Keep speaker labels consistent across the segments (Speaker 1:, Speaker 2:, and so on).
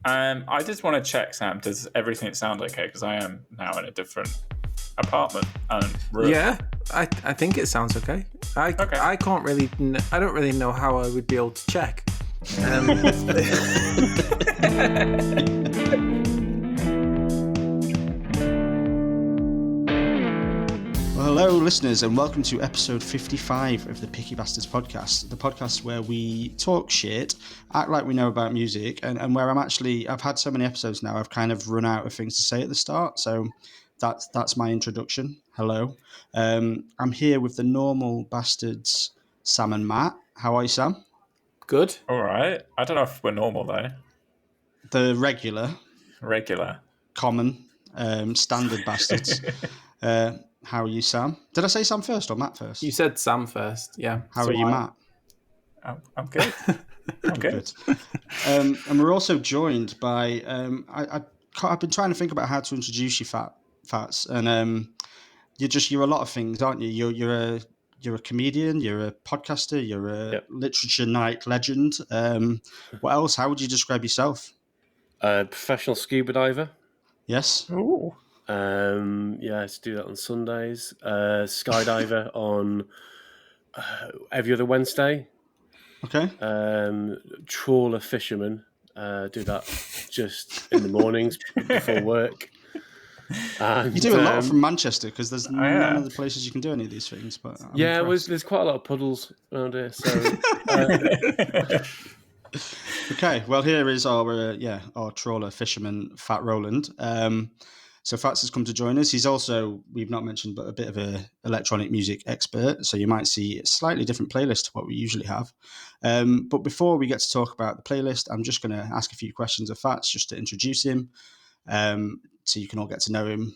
Speaker 1: I just want to check, Sam. Does everything sound okay? Because I am now in a different apartment and room.
Speaker 2: Yeah, I think it sounds okay.
Speaker 1: Okay.
Speaker 2: I can't really. I don't really know how I would be able to check.
Speaker 3: Hello, listeners, and welcome to episode 55 of the Picky Bastards podcast, the podcast where we talk shit, act like we know about music, and where I've had so many episodes now, I've kind of run out of things to say at the start, so that's my introduction. Hello. I'm here with the normal bastards, Sam and Matt. How are you, Sam?
Speaker 2: Good.
Speaker 1: All right. I don't know if we're normal, though.
Speaker 3: The regular, common, standard bastards. How are you, Sam? Did I say Sam first or Matt first?
Speaker 2: You said Sam first, yeah.
Speaker 3: How are you, Matt?
Speaker 1: I'm good. I'm good.
Speaker 3: And we're also joined by I've been trying to think about how to introduce you, Fats, and you're a lot of things, aren't you? You're a comedian, you're a podcaster, you're a literature night legend. What else? How would you describe yourself?
Speaker 4: Professional scuba diver.
Speaker 3: Yes.
Speaker 1: Ooh.
Speaker 4: I do that on Sundays. Skydiver on every other Wednesday.
Speaker 3: Okay.
Speaker 4: Trawler fisherman. Do that just in the mornings before work. And,
Speaker 3: you do a lot from Manchester because there's none of the places you can do any of these things. But
Speaker 4: there's quite a lot of puddles around here. So.
Speaker 3: Okay, well, here is our trawler fisherman, Fat Roland. So Fats has come to join us. He's also, we've not mentioned, but a bit of an electronic music expert. So you might see a slightly different playlist to what we usually have. But before we get to talk about the playlist, I'm just going to ask a few questions of Fats just to introduce him, so you can all get to know him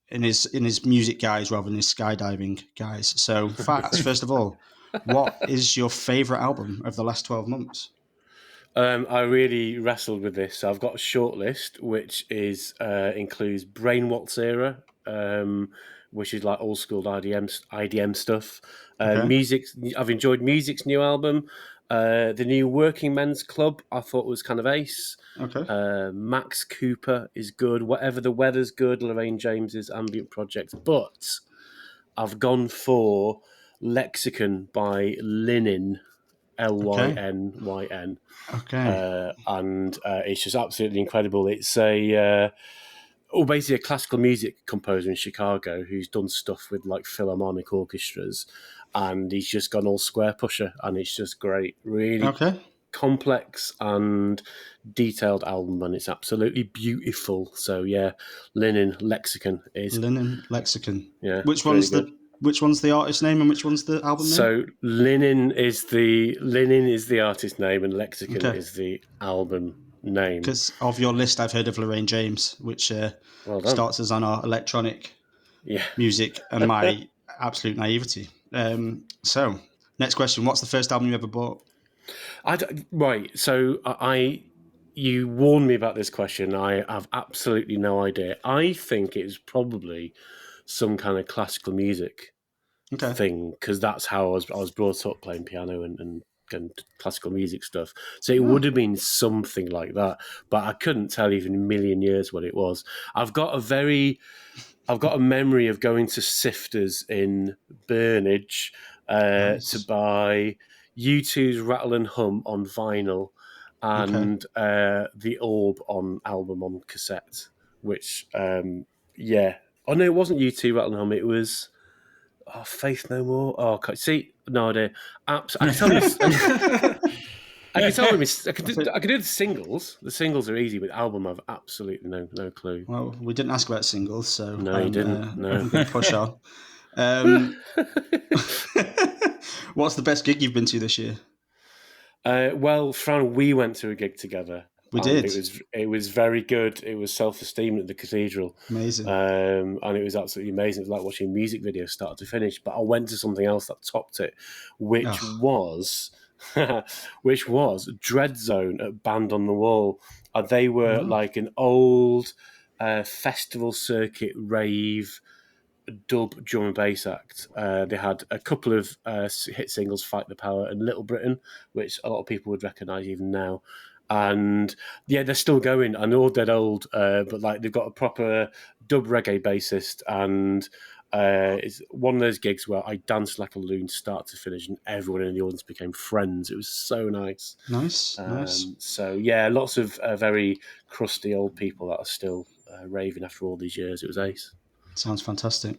Speaker 3: in his music guise rather than his skydiving guise. So Fats, first of all, what is your favourite album of the last 12 months?
Speaker 4: I really wrestled with this. So I've got a short list, which includes Brain Waltz era, which is like old school IDM stuff. Music. I've enjoyed Music's new album. The new Working Men's Club I thought was kind of ace.
Speaker 3: Okay.
Speaker 4: Max Cooper is good. Whatever the Weather's good. Lorraine James's ambient project. But I've gone for Lexicon by Lynyn. Lynyn.
Speaker 3: Okay.
Speaker 4: And it's just absolutely incredible. It's basically a classical music composer in Chicago who's done stuff with like philharmonic orchestras, and he's just gone all square pusher, and it's just great. Really complex and detailed album, and it's absolutely beautiful. So yeah, Lynyn Lexicon.
Speaker 3: Yeah.
Speaker 4: Which
Speaker 3: one's the artist name and which one's the album name?
Speaker 4: So Lynyn is the artist name and Lexicon is the album name.
Speaker 3: Because of your list, I've heard of Lorraine James, which starts us on our electronic music and my absolute naivety. So next question: what's the first album you ever bought?
Speaker 4: You warned me about this question. I have absolutely no idea. I think it was probably some kind of classical music thing, because that's how I was brought up, playing piano and classical music stuff. So it would have been something like that, but I couldn't tell you in a million years what it was. I've got a memory of going to Sifters in Burnage to buy U2's Rattle and Hum on vinyl and the Orb on album on cassette, which Oh no, it wasn't U2 Rattle and Hum. It was Faith No More. Oh, okay. See, no idea. I can do the singles. The singles are easy, but the album I've absolutely no clue.
Speaker 3: Well, we didn't ask about singles, so
Speaker 4: no, you didn't. No,
Speaker 3: I'm going to push on. What's the best gig you've been to this year?
Speaker 4: Well, Fran, we went to a gig together.
Speaker 3: We did.
Speaker 4: It was very good. It was Self-Esteem at the Cathedral.
Speaker 3: Amazing.
Speaker 4: And it was absolutely amazing. It was like watching a music video start to finish. But I went to something else that topped it, which was Dread Zone at Band on the Wall. They were like an old festival circuit rave dub drum and bass act. They had a couple of hit singles, Fight the Power and Little Britain, which a lot of people would recognise even now. And yeah, they're still going, and they're all dead old, but like they've got a proper dub reggae bassist, and it's one of those gigs where I danced like a loon start to finish, and everyone in the audience became friends. It was so nice.
Speaker 3: Nice.
Speaker 4: So yeah, lots of very crusty old people that are still raving after all these years. It was ace.
Speaker 3: Sounds fantastic.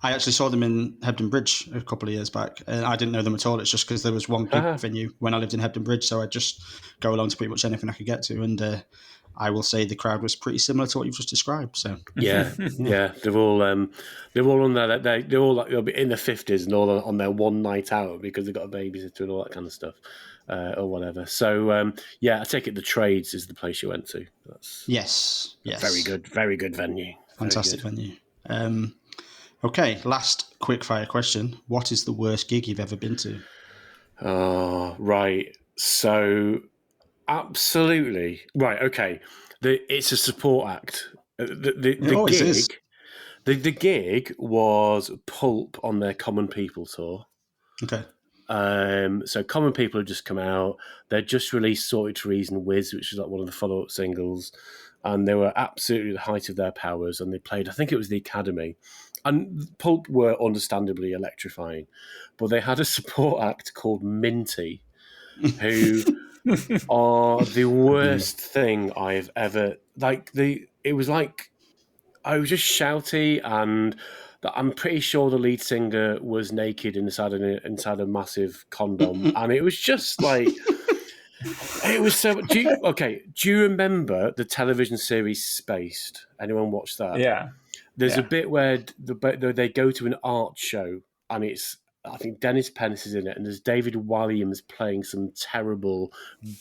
Speaker 3: I actually saw them in Hebden Bridge a couple of years back, and I didn't know them at all. It's just because there was one gig venue when I lived in Hebden Bridge, so I'd just go along to pretty much anything I could get to, and I will say the crowd was pretty similar to what you've just described. So
Speaker 4: yeah, they're all on there. They're all like in their 50s and all on their one night out because they've got a babysitter and all that kind of stuff, or whatever. So yeah, I take it the Trades is the place you went to. That's
Speaker 3: yes,
Speaker 4: very good venue.
Speaker 3: Fantastic venue. Okay, last quick fire question. What is the worst gig you've ever been to?
Speaker 4: Oh, right. So, absolutely. Right, okay. It's a support act. The gig was Pulp on their Common People tour.
Speaker 3: Okay.
Speaker 4: So Common People have just come out. They just released Sorted Trees and Whiz, which is like one of the follow-up singles. And they were absolutely the height of their powers. And they played, I think it was the Academy. And Pulp were understandably electrifying. But they had a support act called Minty, who are the worst thing I've ever... It was like... I was just shouty, and I'm pretty sure the lead singer was naked inside a massive condom. And it was just like... It was so... Do you remember the television series Spaced? Anyone watch that?
Speaker 1: Yeah.
Speaker 4: There's a bit where they go to an art show, and it's, I think Dennis Pennis is in it, and there's David Williams playing some terrible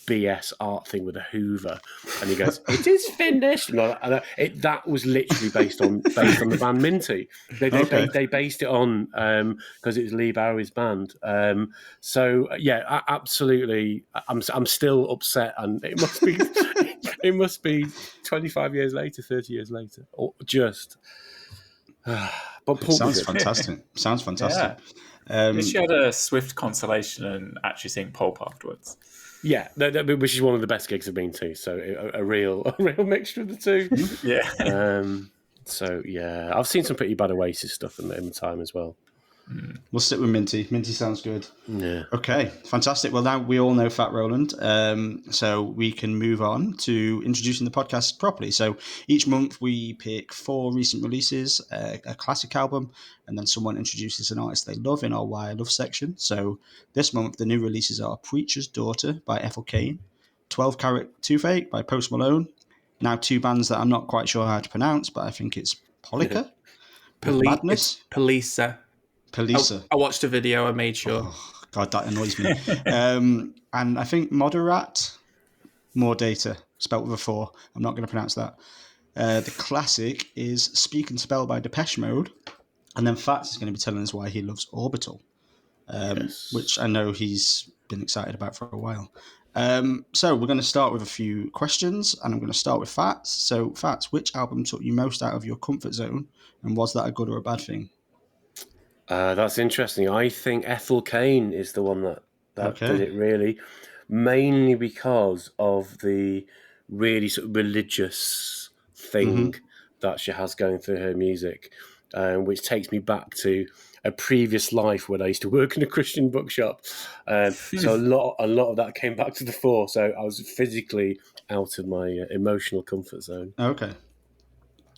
Speaker 4: BS art thing with a Hoover, and he goes, "It is finished." And that was literally based on the band Minty. They based it on because it was Lee Bowery's band. So yeah, absolutely. I'm still upset, and it must be it must be 25 years later, 30 years later, or just. But
Speaker 3: sounds fantastic. Sounds fantastic.
Speaker 1: At least you had a swift consolation and actually seeing Pulp afterwards.
Speaker 4: Yeah, which is one of the best gigs I've been to. So a real mixture of the two.
Speaker 1: Yeah.
Speaker 4: So yeah, I've seen some pretty bad Oasis stuff in the time as well.
Speaker 3: We'll stick with Minty. Minty sounds good.
Speaker 4: Yeah.
Speaker 3: Okay, fantastic. Well, now we all know Fat Roland, so we can move on to introducing the podcast properly. So each month we pick 4 recent releases, a classic album, and then someone introduces an artist they love in our Why I Love section. So this month the new releases are Preacher's Daughter by Ethel Cain, 12 Carat Toothache by Post Malone, now 2 bands that I'm not quite sure how to pronounce, but I think it's Polica, Madness,
Speaker 2: Polica. I watched a video. I made sure.
Speaker 3: Oh, God, that annoys me. And I think Moderat, More Data, spelt with a 4. I'm not going to pronounce that. The classic is Speak and Spell by Depeche Mode. And then Fats is going to be telling us why he loves Orbital, which I know he's been excited about for a while. So we're going to start with a few questions, and I'm going to start with Fats. So, Fats, which album took you most out of your comfort zone, and was that a good or a bad thing?
Speaker 4: That's interesting. I think Ethel Cain is the one that did it really, mainly because of the really sort of religious thing that she has going through her music, which takes me back to a previous life when I used to work in a Christian bookshop. So a lot of that came back to the fore. So I was physically out of my emotional comfort zone.
Speaker 3: Okay,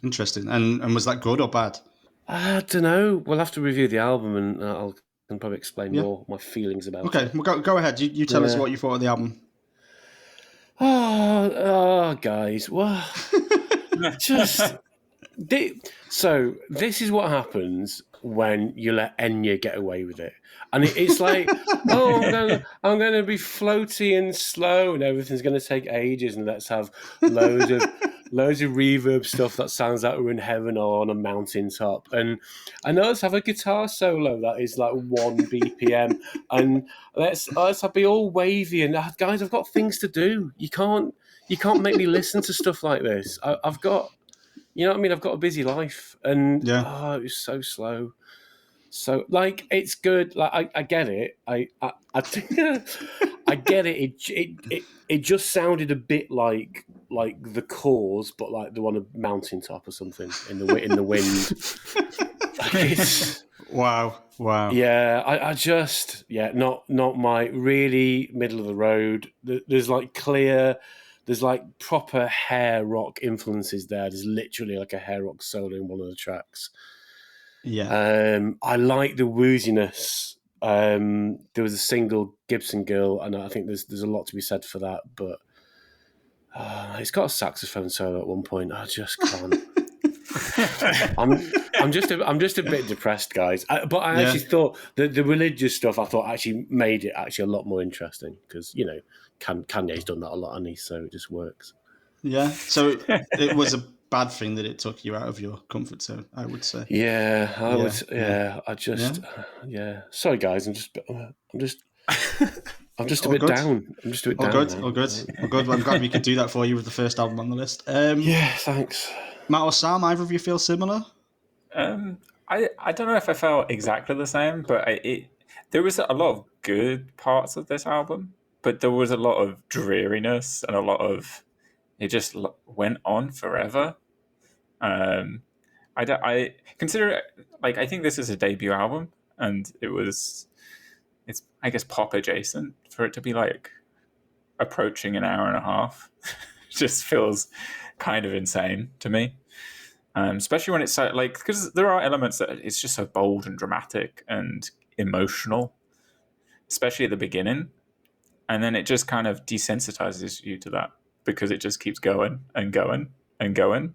Speaker 3: interesting. And was that good or bad?
Speaker 4: I don't know. We'll have to review the album, and I can probably explain more my feelings about it.
Speaker 3: Okay, well, go ahead. You tell us what you thought of the album.
Speaker 4: Oh, guys. Well, so this is what happens when you let Enya get away with it. And it's like, I'm going to be floaty and slow, and everything's going to take ages, and let's have loads of reverb stuff that sounds like we're in heaven or on a mountaintop. And let's have a guitar solo that is like 1 BPM, and let's be all wavy. And guys, I've got things to do. You can't make me listen to stuff like this. I've got, you know what I mean? I've got a busy life, and it was so slow. So, like, it's good. Like, I get it. I think I get it. It just sounded a bit like the Cause, but like they're on a mountaintop or something in the wind.
Speaker 3: Wow.
Speaker 4: Yeah, I just not my really middle of the road. There's like proper hair rock influences there. There's literally like a hair rock solo in one of the tracks.
Speaker 3: Yeah.
Speaker 4: I like the wooziness. There was a single Gibson Girl, and I think there's a lot to be said for that. But it's got a saxophone solo at one point. I just can't. I'm just a bit depressed, guys. But I actually thought the religious stuff I thought actually made it actually a lot more interesting because Kanye's done that a lot, hasn't he? So it just works.
Speaker 3: Yeah. So it was a bad thing that it took you out of your comfort zone, I would say.
Speaker 4: Yeah, I would. Yeah, I just. Yeah. Sorry, guys. I'm just a bit down. I'm just a bit down.
Speaker 3: All good. I'm glad we could do that for you with the first album on the list.
Speaker 4: Yeah, thanks.
Speaker 3: Matt or Sam, either of you feel similar?
Speaker 1: I don't know if I felt exactly the same, but there was a lot of good parts of this album, but there was a lot of dreariness and a lot of it just went on forever. I consider it like I think this is a debut album, and it's I guess pop adjacent for it to be like approaching an hour and a half. Just feels kind of insane to me. Especially when it's so, like, because there are elements that it's just so bold and dramatic and emotional, especially at the beginning. And then it just kind of desensitizes you to that because it just keeps going and going and going.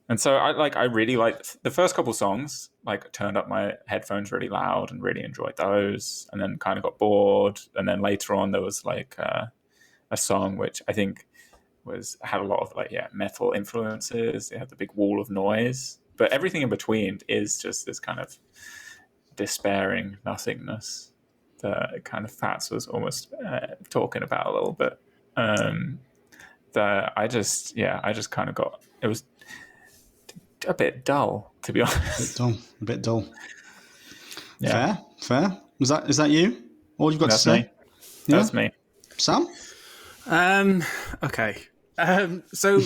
Speaker 1: And so I really liked the first couple songs, like turned up my headphones really loud and really enjoyed those. And then kind of got bored. And then later on there was like a song which I think had a lot of metal influences. It had the big wall of noise, but everything in between is just this kind of despairing nothingness that kind of Fats was almost talking about a little bit. That I just kind of got, it was a bit dull, to be honest.
Speaker 3: A bit dull.
Speaker 1: Yeah.
Speaker 3: Fair. Is that you? All you've got
Speaker 1: That's
Speaker 3: to say?
Speaker 1: Me. Yeah? That's me.
Speaker 3: Sam?
Speaker 2: Okay. So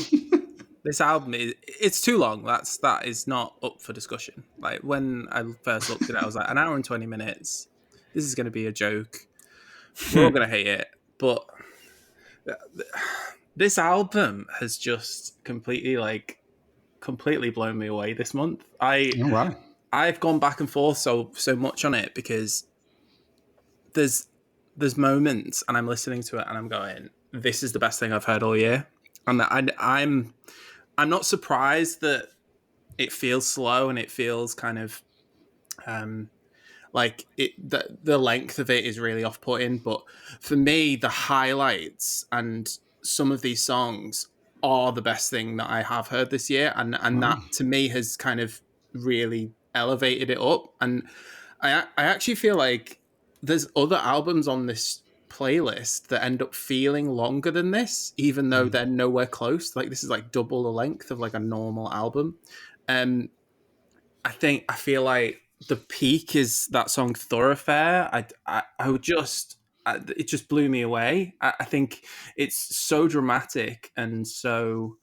Speaker 2: this album it's too long. That is not up for discussion. Like when I first looked at it, I was like, an hour and 20 minutes. This is going to be a joke. We're all going to hate it. But this album has just completely blown me away this month. I've gone back and forth so much on it because there's moments and I'm listening to it and I'm going, this is the best thing I've heard all year. And I'm not surprised that it feels slow and it feels kind of like the length of it is really off-putting. But for me, the highlights and some of these songs are the best thing that I have heard this year. And that to me has kind of really elevated it up. And I actually feel like there's other albums on this playlist that end up feeling longer than this, even though they're nowhere close. Like this is like double the length of like a normal album. I feel like the peak is that song Thoroughfare. It just blew me away. I think it's so dramatic and so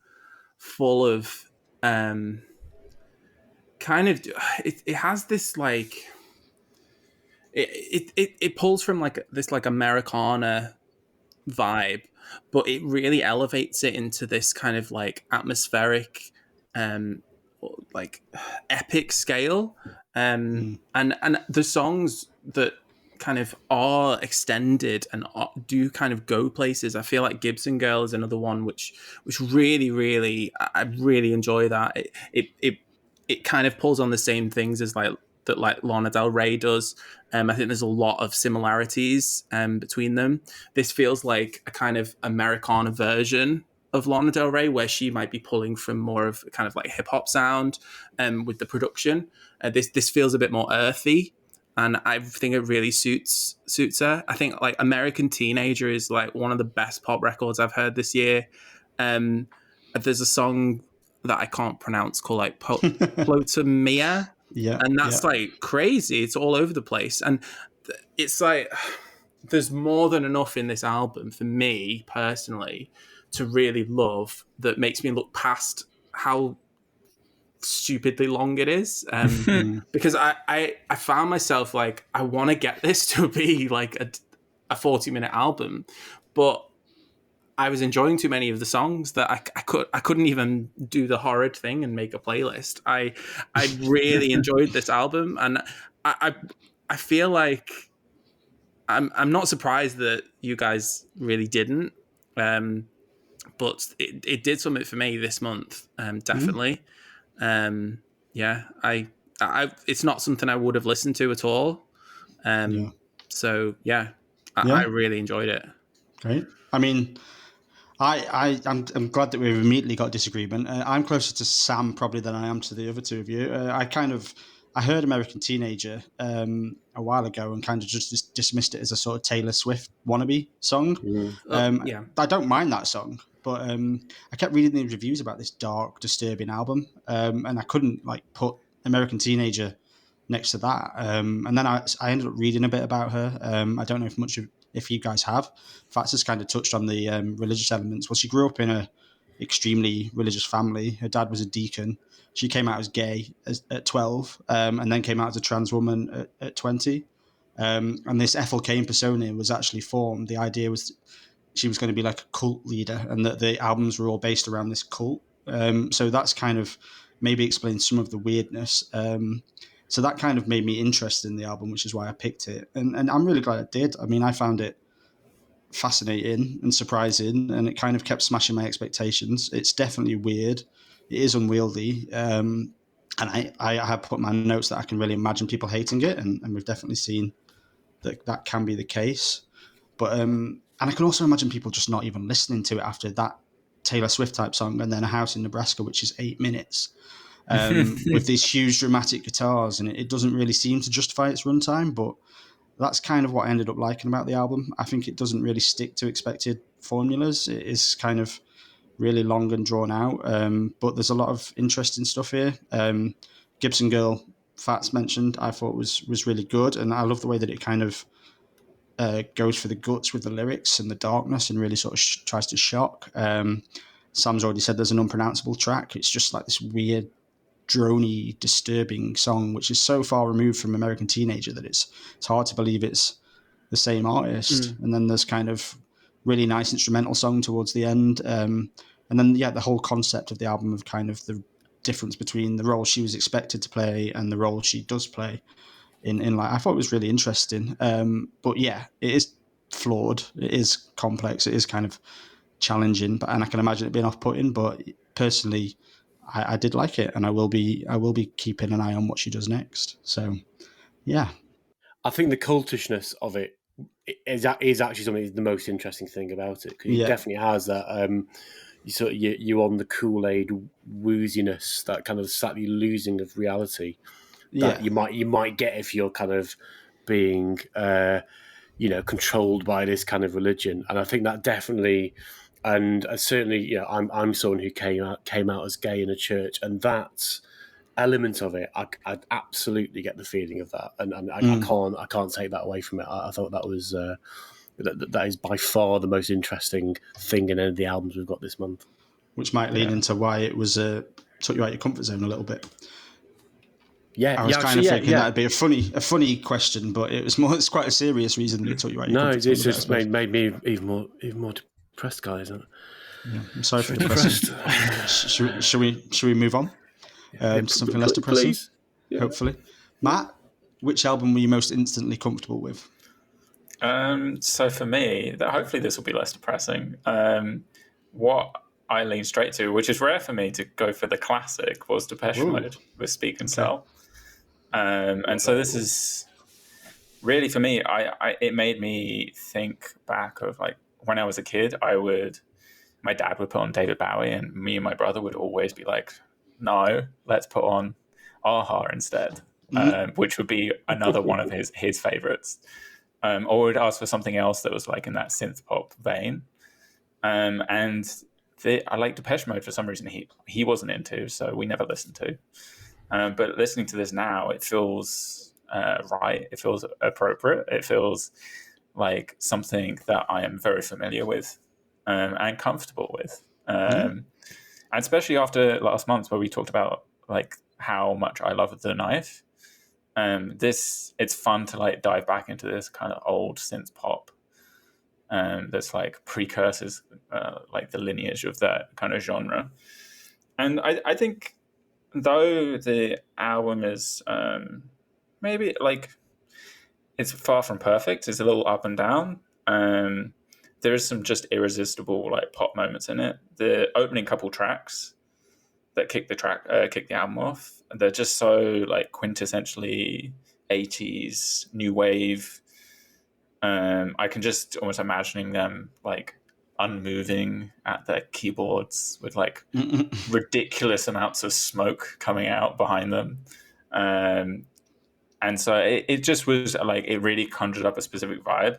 Speaker 2: full of kind of it has this like it pulls from like this like Americana vibe, but it really elevates it into this kind of like atmospheric like epic scale. And the songs that kind of are extended and do kind of go places. I feel like Gibson Girl is another one which really I really enjoy that. It kind of pulls on the same things as like Lana Del Rey does. I think there's a lot of similarities between them. This feels like a kind of Americana version of Lana Del Rey, where she might be pulling from more of kind of like hip hop sound with the production. This feels a bit more earthy, and I think it really suits her. I think like American Teenager is like one of the best pop records I've heard this year. There's a song that I can't pronounce called like Plotomia.
Speaker 3: Yeah,
Speaker 2: and that's like crazy. It's all over the place, and it's like there's more than enough in this album for me personally to really love that makes me look past how stupidly long it is. Because I found myself like, I want to get this to be like a 40-minute album, but I was enjoying too many of the songs that I couldn't even do the horrid thing and make a playlist. I really enjoyed this album, and I feel like I'm not surprised that you guys really didn't, but it did something for me this month, definitely. Yeah, I it's not something I would have listened to at all. So yeah, I really enjoyed it.
Speaker 3: Great. I mean, I'm glad that we've immediately got disagreement. I'm closer to Sam probably than I am to the other two of you. I heard American Teenager a while ago and kind of just dismissed it as a sort of Taylor Swift wannabe song. I don't mind that song, but I kept reading the reviews about this dark, disturbing album, and I couldn't like put American Teenager next to that. And then I ended up reading a bit about her. I don't know if you guys have. Fats has kind of touched on the religious elements. Well, she grew up in a extremely religious family. Her dad was a deacon. She came out as gay at 12, and then came out as a trans woman at 20. And this Ethel Cain persona was actually formed. The idea was she was going to be like a cult leader, and that the albums were all based around this cult. So that's kind of maybe explains some of the weirdness. So that kind of made me interested in the album, which is why I picked it. And I'm really glad I did. I mean, I found it fascinating and surprising, and it kind of kept smashing my expectations. It's definitely weird. It is unwieldy. And I have put my notes that I can really imagine people hating it, and we've definitely seen that can be the case. But and I can also imagine people just not even listening to it after that Taylor Swift type song, and then A House in Nebraska, which is 8 minutes. With these huge dramatic guitars, and it doesn't really seem to justify its runtime, but that's kind of what I ended up liking about the album. I think it doesn't really stick to expected formulas. It is kind of really long and drawn out, but there's a lot of interesting stuff here. Gibson Girl, Fats mentioned, I thought was really good, and I love the way that it kind of goes for the guts with the lyrics and the darkness and really sort of tries to shock. Sam's already said there's an unpronounceable track. It's just like this weird drony, disturbing song, which is so far removed from American Teenager that it's hard to believe it's the same artist. And then there's kind of really nice instrumental song towards the end. And then, the whole concept of the album of kind of the difference between the role she was expected to play and the role she does play in like, I thought it was really interesting. But yeah, it is flawed. It is complex. It is kind of challenging, and I can imagine it being off-putting, but personally, I did like it, and I will be keeping an eye on what she does next. So, yeah.
Speaker 4: I think the cultishness of it is actually something that's the most interesting thing about it, because it definitely has that you on the Kool-Aid wooziness, that kind of slightly losing of reality that you might get if you're kind of being controlled by this kind of religion. And I think that definitely. And certainly, I'm someone who came out as gay in a church, and that element of it, I absolutely get the feeling of that, and I can't take that away from it. I thought that was that is by far the most interesting thing in any of the albums we've got this month.
Speaker 3: Which might lead into why it was took you out your comfort zone a little bit.
Speaker 4: Yeah,
Speaker 3: I was kind of thinking that'd be a funny question, but it's quite a serious reason that it took you out your comfort zone.
Speaker 4: No, it's just made me even more depressed, guy, isn't it?
Speaker 3: Yeah, I'm sorry for depressing. Should we move on? Something less depressing,
Speaker 4: please. Yeah.
Speaker 3: Hopefully. Matt, which album were you most instantly comfortable with?
Speaker 1: So for me, hopefully this will be less depressing. What I leaned straight to, which is rare for me to go for the classic, was Depeche Mode with Speak and Sell. And so this is really, for me, it made me think back of like when I was a kid. My dad would put on David Bowie, and me and my brother would always be like, no, let's put on Aha instead, which would be another one of his favorites. Or would ask for something else that was like in that synth pop vein. And I like Depeche Mode for some reason he wasn't into, so we never listened to. But listening to this now, it feels right. It feels appropriate. It feels like something that I am very familiar with and comfortable with. And especially after last month where we talked about like how much I love the knife. It's fun to like dive back into this kind of old synth pop. That's like precursors, like the lineage of that kind of genre. And I think though the album is maybe like it's far from perfect, it's a little up and down. There is some just irresistible like pop moments in it. The opening couple tracks that kick the album off, they're just so like quintessentially 80s new wave. I can just almost imagining them like unmoving at their keyboards with like ridiculous amounts of smoke coming out behind them. And so it just was like, it really conjured up a specific vibe.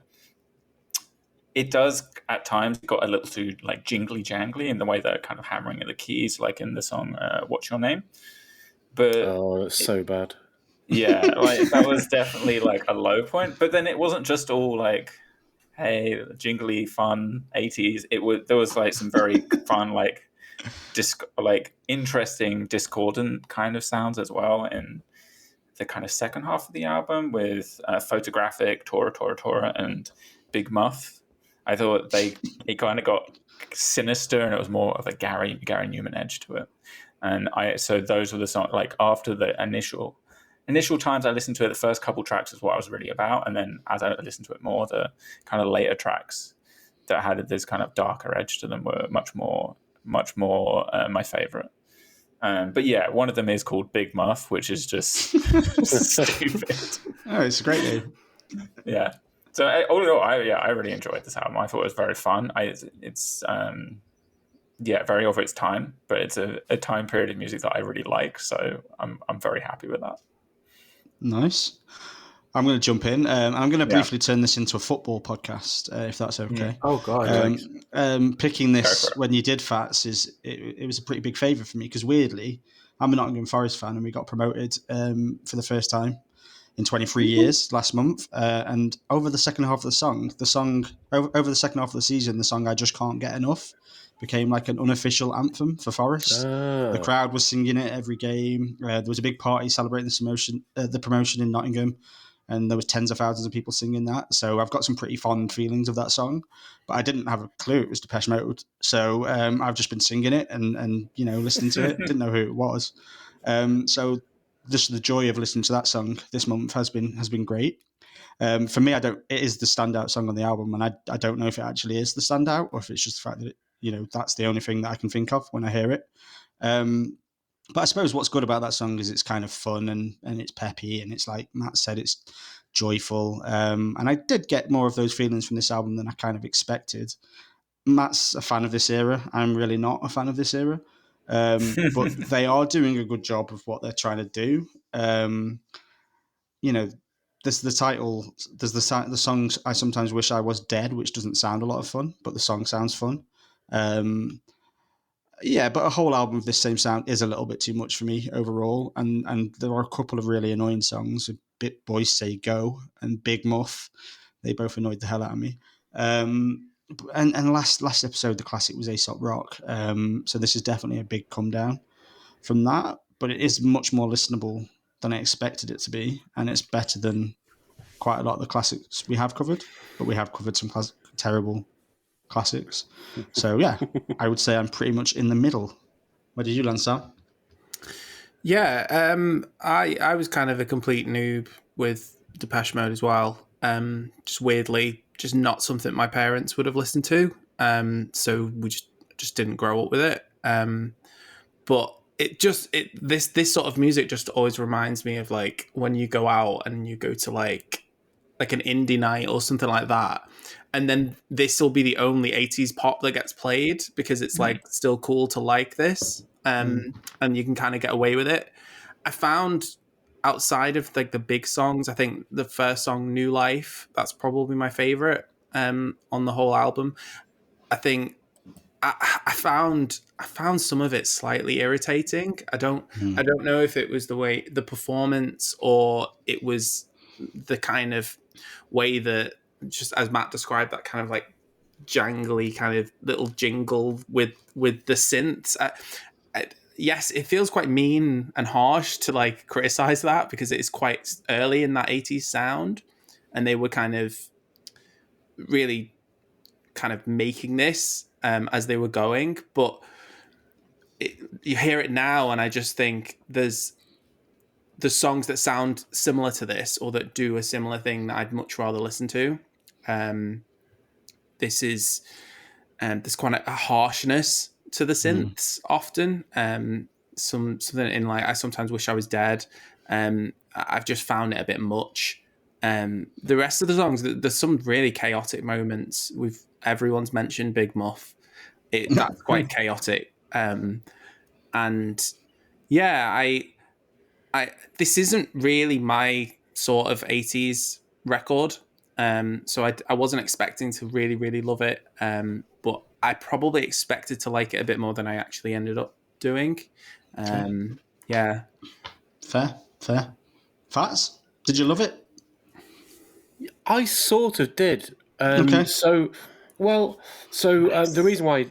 Speaker 1: It does at times got a little too like jingly jangly in the way they're kind of hammering at the keys, like in the song "What's Your Name." But
Speaker 4: it's so bad.
Speaker 1: Yeah, like that was definitely like a low point. But then it wasn't just all like, hey, jingly fun 80s. There was like some very fun like interesting discordant kind of sounds as well in the kind of second half of the album with Photographic, Tora Tora Tora, and Big Muff. I thought it kind of got sinister and it was more of a Gary Newman edge to it. And so those were the songs, like after the initial times I listened to it, the first couple tracks is what I was really about. And then as I listened to it more, the kind of later tracks that had this kind of darker edge to them were much more my favorite. But yeah, one of them is called Big Muff, which is just stupid.
Speaker 3: Oh, it's a great name.
Speaker 1: Yeah. So all in all, I really enjoyed this album. I thought it was very fun. It's very over its time, but it's a time period of music that I really like. So I'm very happy with that.
Speaker 3: Nice. I'm going to jump in. I'm going to briefly turn this into a football podcast, if that's okay.
Speaker 2: Oh God!
Speaker 3: Picking this when you did Fats it was a pretty big favour for me because weirdly, I'm a Nottingham Forest fan and we got promoted for the first time in 23 years last month. And over the second half of the song over the second half of the season, the song "I Just Can't Get Enough" became like an unofficial anthem for Forest. The crowd was singing it every game. There was a big party celebrating the promotion in Nottingham, and there was tens of thousands of people singing that. So I've got some pretty fond feelings of that song, but I didn't have a clue it was Depeche Mode. So I've just been singing it and listening to it. Didn't know who it was. So just the joy of listening to that song this month has been great. For me, it is the standout song on the album, and I don't know if it actually is the standout or if it's just the fact that that's the only thing that I can think of when I hear it. But I suppose what's good about that song is it's kind of fun and it's peppy and it's like Matt said, it's joyful. And I did get more of those feelings from this album than I kind of expected. Matt's a fan of this era. I'm really not a fan of this era. But they are doing a good job of what they're trying to do. There's the title, there's the songs "I Sometimes Wish I Was Dead," which doesn't sound a lot of fun, but the song sounds fun. But a whole album of this same sound is a little bit too much for me overall. And there are a couple of really annoying songs. Bit Boys Say Go and Big Muff. They both annoyed the hell out of me. And last episode, the classic was Aesop Rock. So this is definitely a big come down from that, but it is much more listenable than I expected it to be. And it's better than quite a lot of the classics we have covered, but we have covered some terrible classics. So yeah, I would say I'm pretty much in the middle. What did you learn, Sam?
Speaker 2: Yeah, I was kind of a complete noob with Depeche Mode as well. Just weirdly, just not something my parents would have listened to. So we just didn't grow up with it. But this sort of music just always reminds me of like when you go out and you go to like an indie night or something like that, and then this will be the only 80s pop that gets played because it's like still cool to like this, and you can kind of get away with it. I found outside of like the big songs, I think the first song, New Life, that's probably my favorite on the whole album. I think I found some of it slightly irritating. I don't know if it was the performance or it was the kind of way that just as Matt described, that kind of like jangly kind of little jingle with the synths. Yes, it feels quite mean and harsh to like criticize that because it's quite early in that 80s sound, and they were kind of really kind of making this as they were going. But you hear it now, and I just think there's the songs that sound similar to this or that do a similar thing that I'd much rather listen to. This is there's quite a harshness to the synths often. Something in like I sometimes wish I was dead. I've just found it a bit much. The rest of the songs, there's some really chaotic moments. Everyone's mentioned Big Muff. That's quite chaotic. And yeah, I this isn't really my sort of 80s record. So I wasn't expecting to really, really love it. But I probably expected to like it a bit more than I actually ended up doing. Yeah.
Speaker 3: Fair. Fats, did you love it?
Speaker 4: I sort of did.
Speaker 3: Okay.
Speaker 4: So the reason why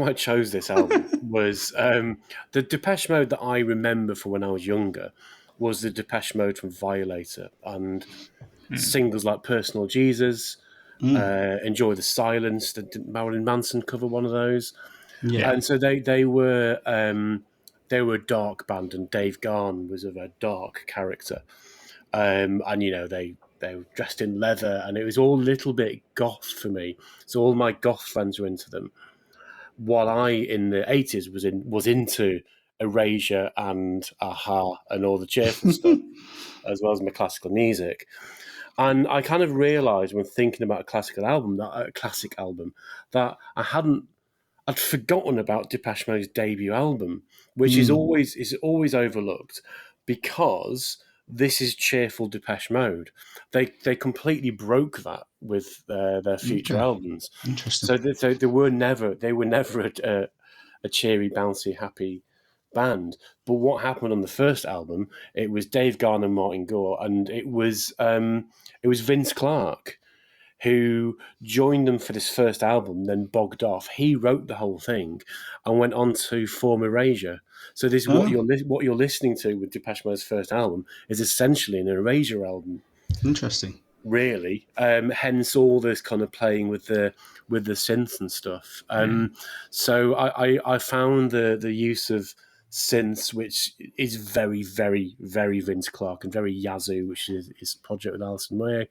Speaker 4: I chose this album was the Depeche Mode that I remember from when I was younger was the Depeche Mode from Violator, and singles like Personal Jesus, Enjoy the Silence. Did Marilyn Manson cover one of those?
Speaker 3: Yeah.
Speaker 4: And so they were a dark band, and Dave Garn was a very dark character, and they were dressed in leather, and it was all a little bit goth for me. So all my goth friends were into them, while I in the 80s was into Erasure and Aha and all the cheerful stuff, as well as my classical music. And I kind of realised when thinking about a classic album that I'd forgotten about Depeche Mode's debut album, which is always overlooked because this is cheerful Depeche Mode. They completely broke that with their future albums.
Speaker 3: Interesting.
Speaker 4: So they were never a cheery, bouncy, happy band. But what happened on the first album? It was Dave Garn and Martin Gore, and it was Vince Clarke who joined them for this first album, then bogged off. He wrote the whole thing and went on to form Erasure. So this what you're listening to with Depeche Mode's first album is essentially an Erasure album.
Speaker 3: Interesting.
Speaker 4: Really, hence all this kind of playing with the synth and stuff. So I found the use of synths, which is very, very, very Vince Clarke and very Yazoo, which is his project with Alison Moyet.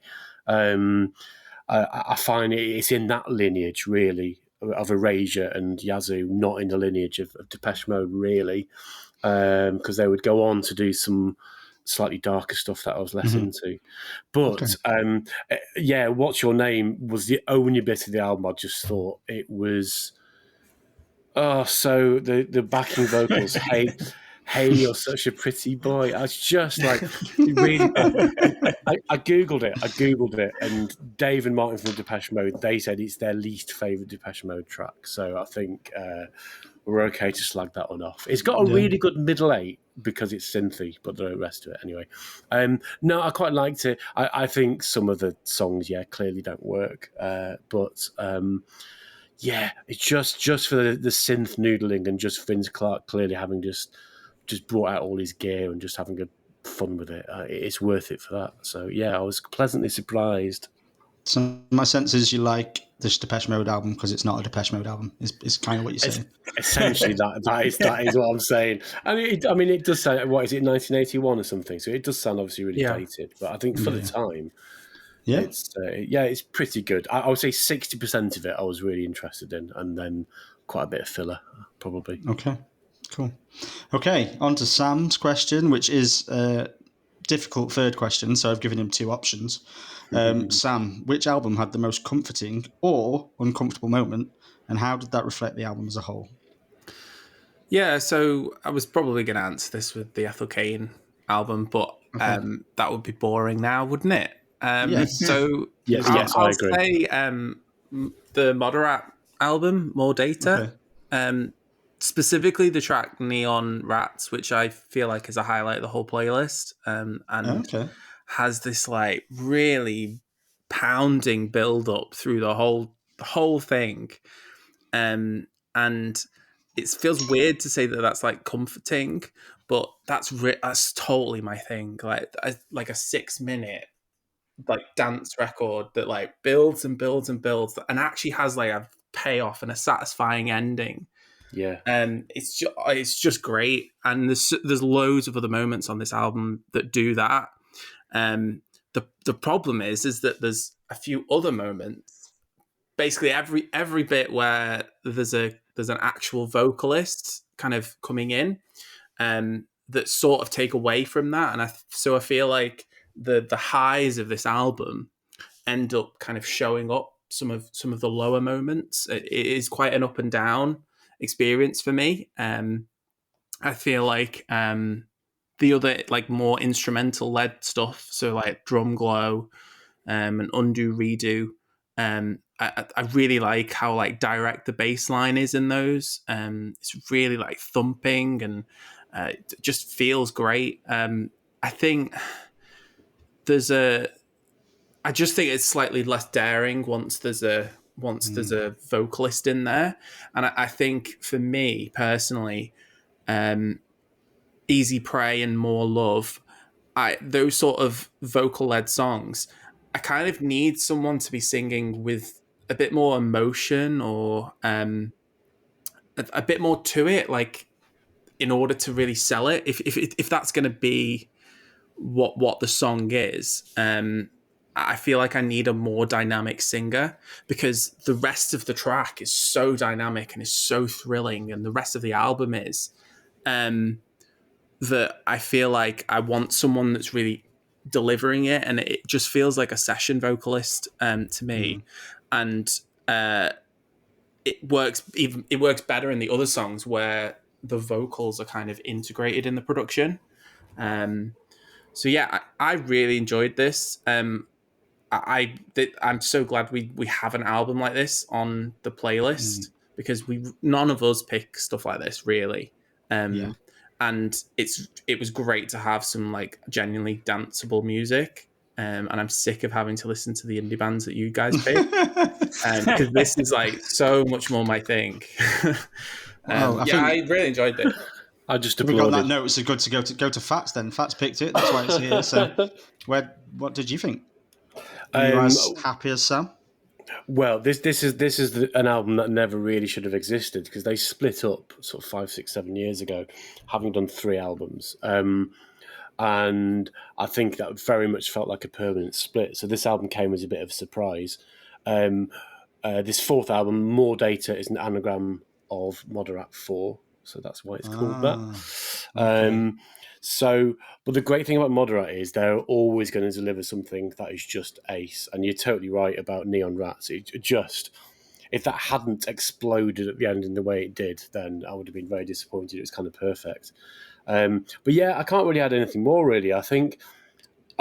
Speaker 4: I find it's in that lineage, really, of Erasure and Yazoo, not in the lineage of Depeche Mode, really, because they would go on to do some slightly darker stuff that I was less into. But, What's Your Name was the only bit of the album I just thought it was... Oh, so the backing vocals, hey, you're such a pretty boy. I was just like, really. I googled it, and Dave and Martin from Depeche Mode, they said it's their least favorite Depeche Mode track. So I think we're okay to slag that one off. It's got a really good middle eight because it's synthy, but the rest of it anyway. No, I quite liked it. I think some of the songs, clearly don't work, but. It's just for the synth noodling and just Vince Clarke clearly having just brought out all his gear and just having fun with it. It's worth it for that. So I was pleasantly surprised.
Speaker 3: So my sense is you like this Depeche Mode album because it's not a Depeche Mode album. Is kind of what you're saying.
Speaker 4: Essentially, that is what I'm saying. It does sound. What is it, 1981 or something? So it does sound obviously really dated, but I think for the time. Yeah, it's pretty good. I would say 60% of it I was really interested in, and then quite a bit of filler, probably.
Speaker 3: Okay, cool. Okay, on to Sam's question, which is a difficult third question, so I've given him two options. Sam, which album had the most comforting or uncomfortable moment, and how did that reflect the album as a whole?
Speaker 2: Yeah, so I was probably going to answer this with the Ethel Cain album, but that would be boring now, wouldn't it? So
Speaker 4: yes, I agree.
Speaker 2: I'll say the Moderat album, More Data, specifically the track Neon Rats, which I feel like is a highlight of the whole playlist, and has this like really pounding build up through the whole thing, and it feels weird to say that that's like comforting, but that's totally my thing. Like a 6 minute like dance record that like builds and builds and builds and actually has like a payoff and a satisfying ending.
Speaker 4: Yeah.
Speaker 2: It's just great, and there's loads of other moments on this album that do that. The problem is that there's a few other moments, basically every bit where there's an actual vocalist kind of coming in, that sort of take away from that, and I feel like the highs of this album end up kind of showing up some of the lower moments. It is quite an up and down experience for me. I feel like the other like more instrumental led stuff, so like Drum Glow and Undo Redo, I really like how like direct the bass line is in those. It's really like thumping and it just feels great. I think I just think it's slightly less daring once there's a vocalist in there, and I think for me personally, Easy Prey and More Love, those sort of vocal led songs, I kind of need someone to be singing with a bit more emotion or a bit more to it, like in order to really sell it. If that's going to be what the song is, I feel like I need a more dynamic singer, because the rest of the track is so dynamic and is so thrilling, and the rest of the album is, that I feel like I want someone that's really delivering it, and it just feels like a session vocalist to me. And it works better in the other songs where the vocals are kind of integrated in the production. So yeah, I really enjoyed this. I'm so glad we have an album like this on the playlist, because none of us pick stuff like this really. And it was great to have some like genuinely danceable music. And I'm sick of having to listen to the indie bands that you guys pick, because this is like so much more my thing. I really enjoyed it.
Speaker 4: I just
Speaker 3: we got that note. It's good to go to Fats then. Fats picked it. That's why it's here. So, what did you think? Are you as happy as Sam?
Speaker 4: Well, this is an album that never really should have existed, because they split up sort of 5, 6, 7 years ago, having done 3 albums. And I think that very much felt like a permanent split. So this album came as a bit of a surprise. This 4th album, More Data, is an anagram of Moderat 4. So that's why it's called that. Okay. But the great thing about Moderat is they're always going to deliver something that is just ace. And you're totally right about Neon Rats. If that hadn't exploded at the end in the way it did, then I would have been very disappointed. It was kind of perfect. But yeah, I can't really add anything more, really. I think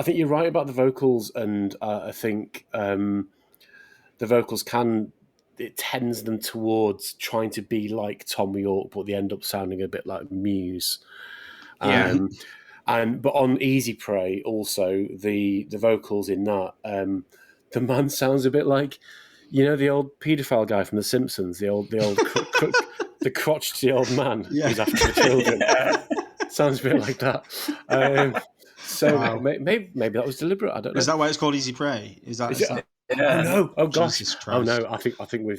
Speaker 4: you're right about the vocals, and I think the vocals it tends them towards trying to be like Tom York, but they end up sounding a bit like Muse. But on Easy Prey, also the vocals in that, the man sounds a bit like, the old paedophile guy from The Simpsons, the old the crotchety old man who's after the children. Sounds a bit like that. Wow. Maybe that was deliberate. I don't know.
Speaker 3: Is that why it's called Easy Prey? Is that?
Speaker 4: Oh no! Oh gosh! Oh no! I think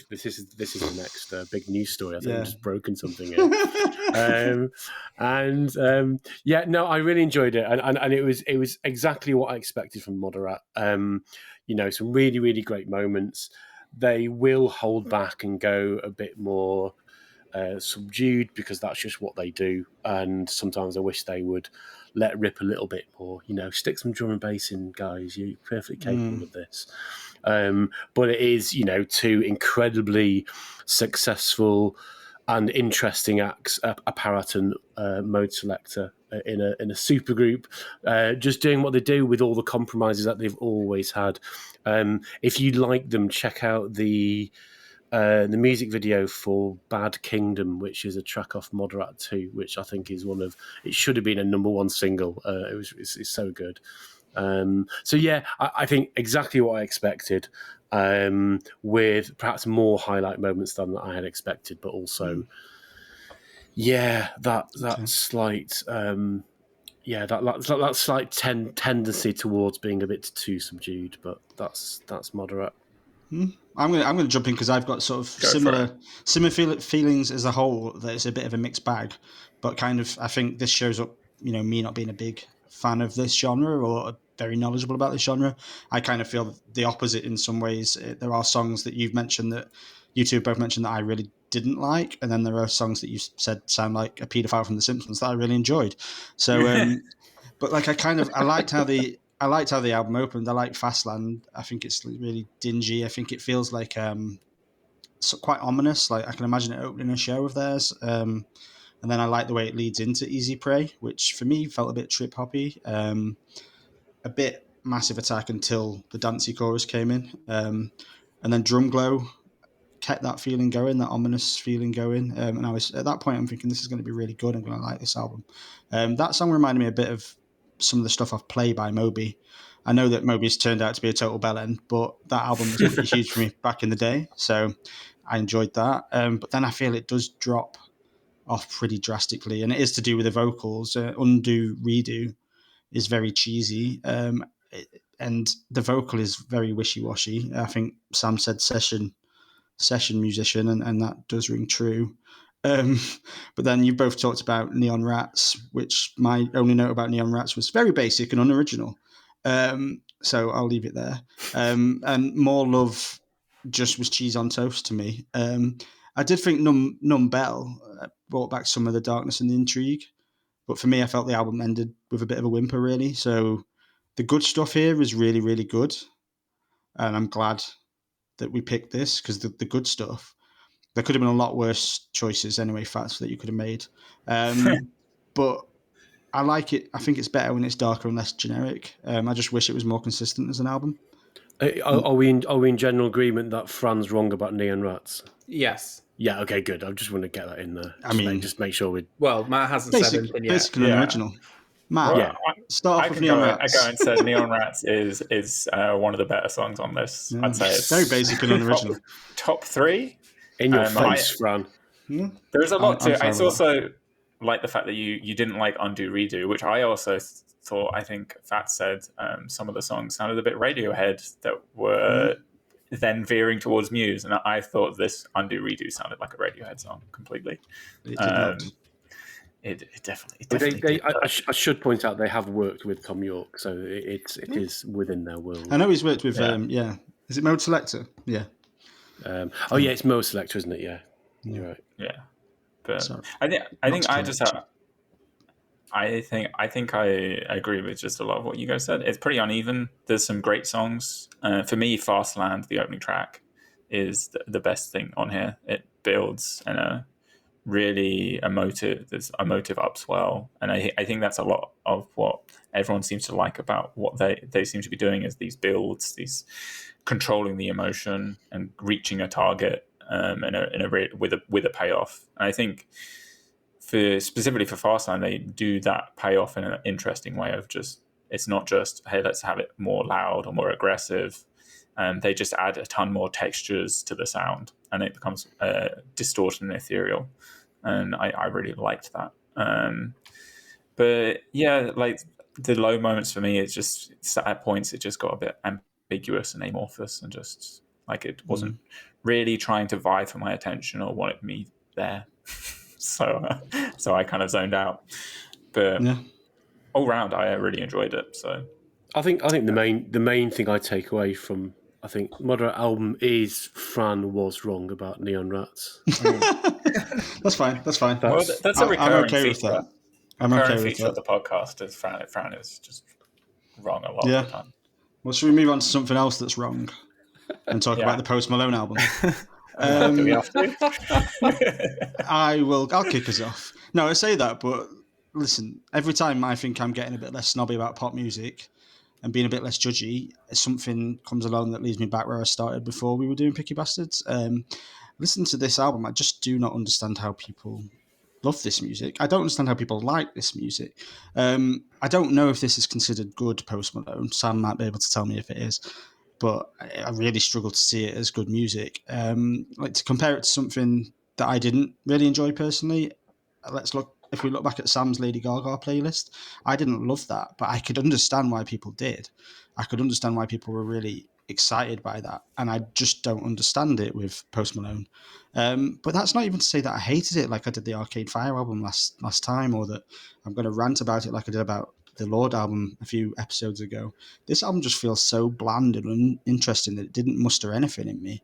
Speaker 4: this is the next big news story. I think I've just broken something here. I really enjoyed it, and it was exactly what I expected from Moderat. Some really, really great moments. They will hold back and go a bit more subdued, because that's just what they do. And sometimes I wish they would let rip a little bit more. Stick some drum and bass in, guys. You're perfectly capable of this. But it is, 2 incredibly successful and interesting acts, Apparat and Mode Selector, in a super group, just doing what they do with all the compromises that they've always had. If you like them, check out the music video for Bad Kingdom, which is a track off Moderat 2, which I think is it should have been a number 1 single. It's so good. So yeah, I think exactly what I expected, with perhaps more highlight moments than I had expected, but also, that slight, that slight tendency towards being a bit too subdued. But that's Moderat.
Speaker 3: I'm gonna jump in because I've got sort of similar feelings as a whole. That it's a bit of a mixed bag, but kind of I think this shows up. Me not being a big fan of this genre or very knowledgeable about this genre. I kind of feel the opposite in some ways. There are songs that you've mentioned that you two both mentioned that I really didn't like, and then there are songs that you said sound like a paedophile from The Simpsons that I really enjoyed. So, but like I liked how the album opened. I like Fastland. I think it's really dingy. I think it feels like quite ominous. Like I can imagine it opening a show of theirs. And then I like the way it leads into Easy Prey, which for me felt a bit trip hoppy, a bit Massive Attack until the dancey chorus came in, and then Drum Glow kept that feeling going, that ominous feeling going. And I was at that point, I'm thinking this is going to be really good. I'm going to like this album. That song reminded me a bit of some of the stuff off Play by Moby. I know that Moby's turned out to be a total bellend, but that album was pretty huge for me back in the day, so I enjoyed that. But then I feel it does drop off pretty drastically, and it is to do with the vocals. Undo Redo is very cheesy, and the vocal is very wishy-washy. I think Sam said session musician, and that does ring true. But then you both talked about Neon Rats, which my only note about Neon Rats was very basic and unoriginal. So I'll leave it there. And More Love just was cheese on toast to me. I did think Numb Bell brought back some of the darkness and the intrigue, but for me, I felt the album ended with a bit of a whimper, really. So the good stuff here is really, really good, and I'm glad that we picked this because the good stuff, there could have been a lot worse choices anyway, Fats, that you could have made. But I like it. I think it's better when it's darker and less generic. I just wish it was more consistent as an album.
Speaker 4: Are we in general agreement that Fran's wrong about Neon Rats?
Speaker 2: Yes.
Speaker 4: Yeah, okay, good. I just want to get that in there. Just make sure we...
Speaker 2: Well, Matt hasn't said anything yet.
Speaker 3: Basically unoriginal. Matt, start off with Neon Rats.
Speaker 1: I go and said Neon Rats is one of the better songs on this. Yeah. I'd say it's
Speaker 3: very basic and unoriginal.
Speaker 1: Top 3.
Speaker 4: In your face, Fran.
Speaker 1: There's a lot to it. It's also like the fact that you didn't like Undo Redo, which I also thought, I think Fat said some of the songs sounded a bit Radiohead that were then veering towards Muse, and I thought this Undo Redo sounded like a Radiohead song completely.
Speaker 3: It did not.
Speaker 1: It definitely
Speaker 4: I should point out they have worked with Tom York, so it is within their world.
Speaker 3: I know he's worked with is it Mode Selector? Yeah.
Speaker 4: It's Mode Selector, isn't it? Yeah. You're right.
Speaker 1: Yeah. But I think I agree with just a lot of what you guys said. It's pretty uneven. There's some great songs. For me, Fastland, the opening track, is the best thing on here. It builds in a really emotive upswell, and I think that's a lot of what everyone seems to like about what they seem to be doing, is these builds, these controlling the emotion and reaching a target with a payoff. And I think specifically for Fastline, they do that payoff in an interesting way of just, it's not just, hey, let's have it more loud or more aggressive. They just add a ton more textures to the sound, and it becomes distorted and ethereal. And I really liked that. But yeah, like the low moments for me, it's just at points it just got a bit ambiguous and amorphous, and just like it wasn't really trying to vie for my attention or wanted me there. So I kind of zoned out. But all round, I really enjoyed it. So
Speaker 4: I think the main thing I take away from Moderat album is Fran was wrong about Neon Rats.
Speaker 3: That's fine.
Speaker 1: That's a recurring
Speaker 3: I'm okay
Speaker 1: feature.
Speaker 3: with that.
Speaker 1: I'm okay with that. Of the podcast is Fran is just wrong a lot of the time.
Speaker 3: Well, should we move on to something else that's wrong and talk about the Post Malone album?
Speaker 1: Do we have to?
Speaker 3: I'll kick us off. No, I say that, but listen, every time I think I'm getting a bit less snobby about pop music and being a bit less judgy, something comes along that leads me back where I started before we were doing Picky Bastards. Listen to this album. I just do not understand how people love this music. I don't understand how people like this music. I don't know if this is considered good Post Malone. Sam might be able to tell me if it is, but I really struggle to see it as good music. Like to compare it to something that I didn't really enjoy personally. If we look back at Sam's Lady Gaga playlist, I didn't love that, but I could understand why people did. I could understand why people were really excited by that, and I just don't understand it with Post Malone. But that's not even to say that I hated it like I did the Arcade Fire album last time, or that I'm going to rant about it like I did about the Lord album a few episodes ago. This album just feels so bland and uninteresting that it didn't muster anything in me.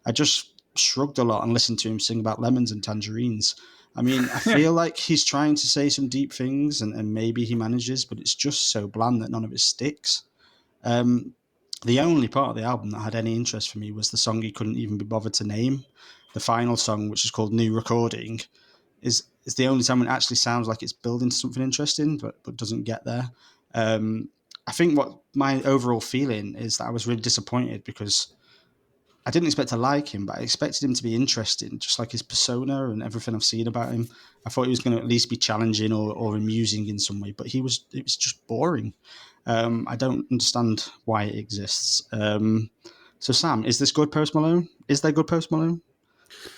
Speaker 3: I just shrugged a lot and listened to him sing about lemons and tangerines. I mean, I feel like he's trying to say some deep things, and maybe he manages, but it's just so bland that none of it sticks. The only part of the album that had any interest for me was the song he couldn't even be bothered to name. The final song, which is called New Recording, is the only time when it actually sounds like it's building to something interesting, but doesn't get there. I think what my overall feeling is that I was really disappointed because I didn't expect to like him, but I expected him to be interesting, just like his persona and everything I've seen about him. I thought he was going to at least be challenging or amusing in some way, but it was just boring. I don't understand why it exists. So, Sam, is this good Post Malone? Is there good Post Malone?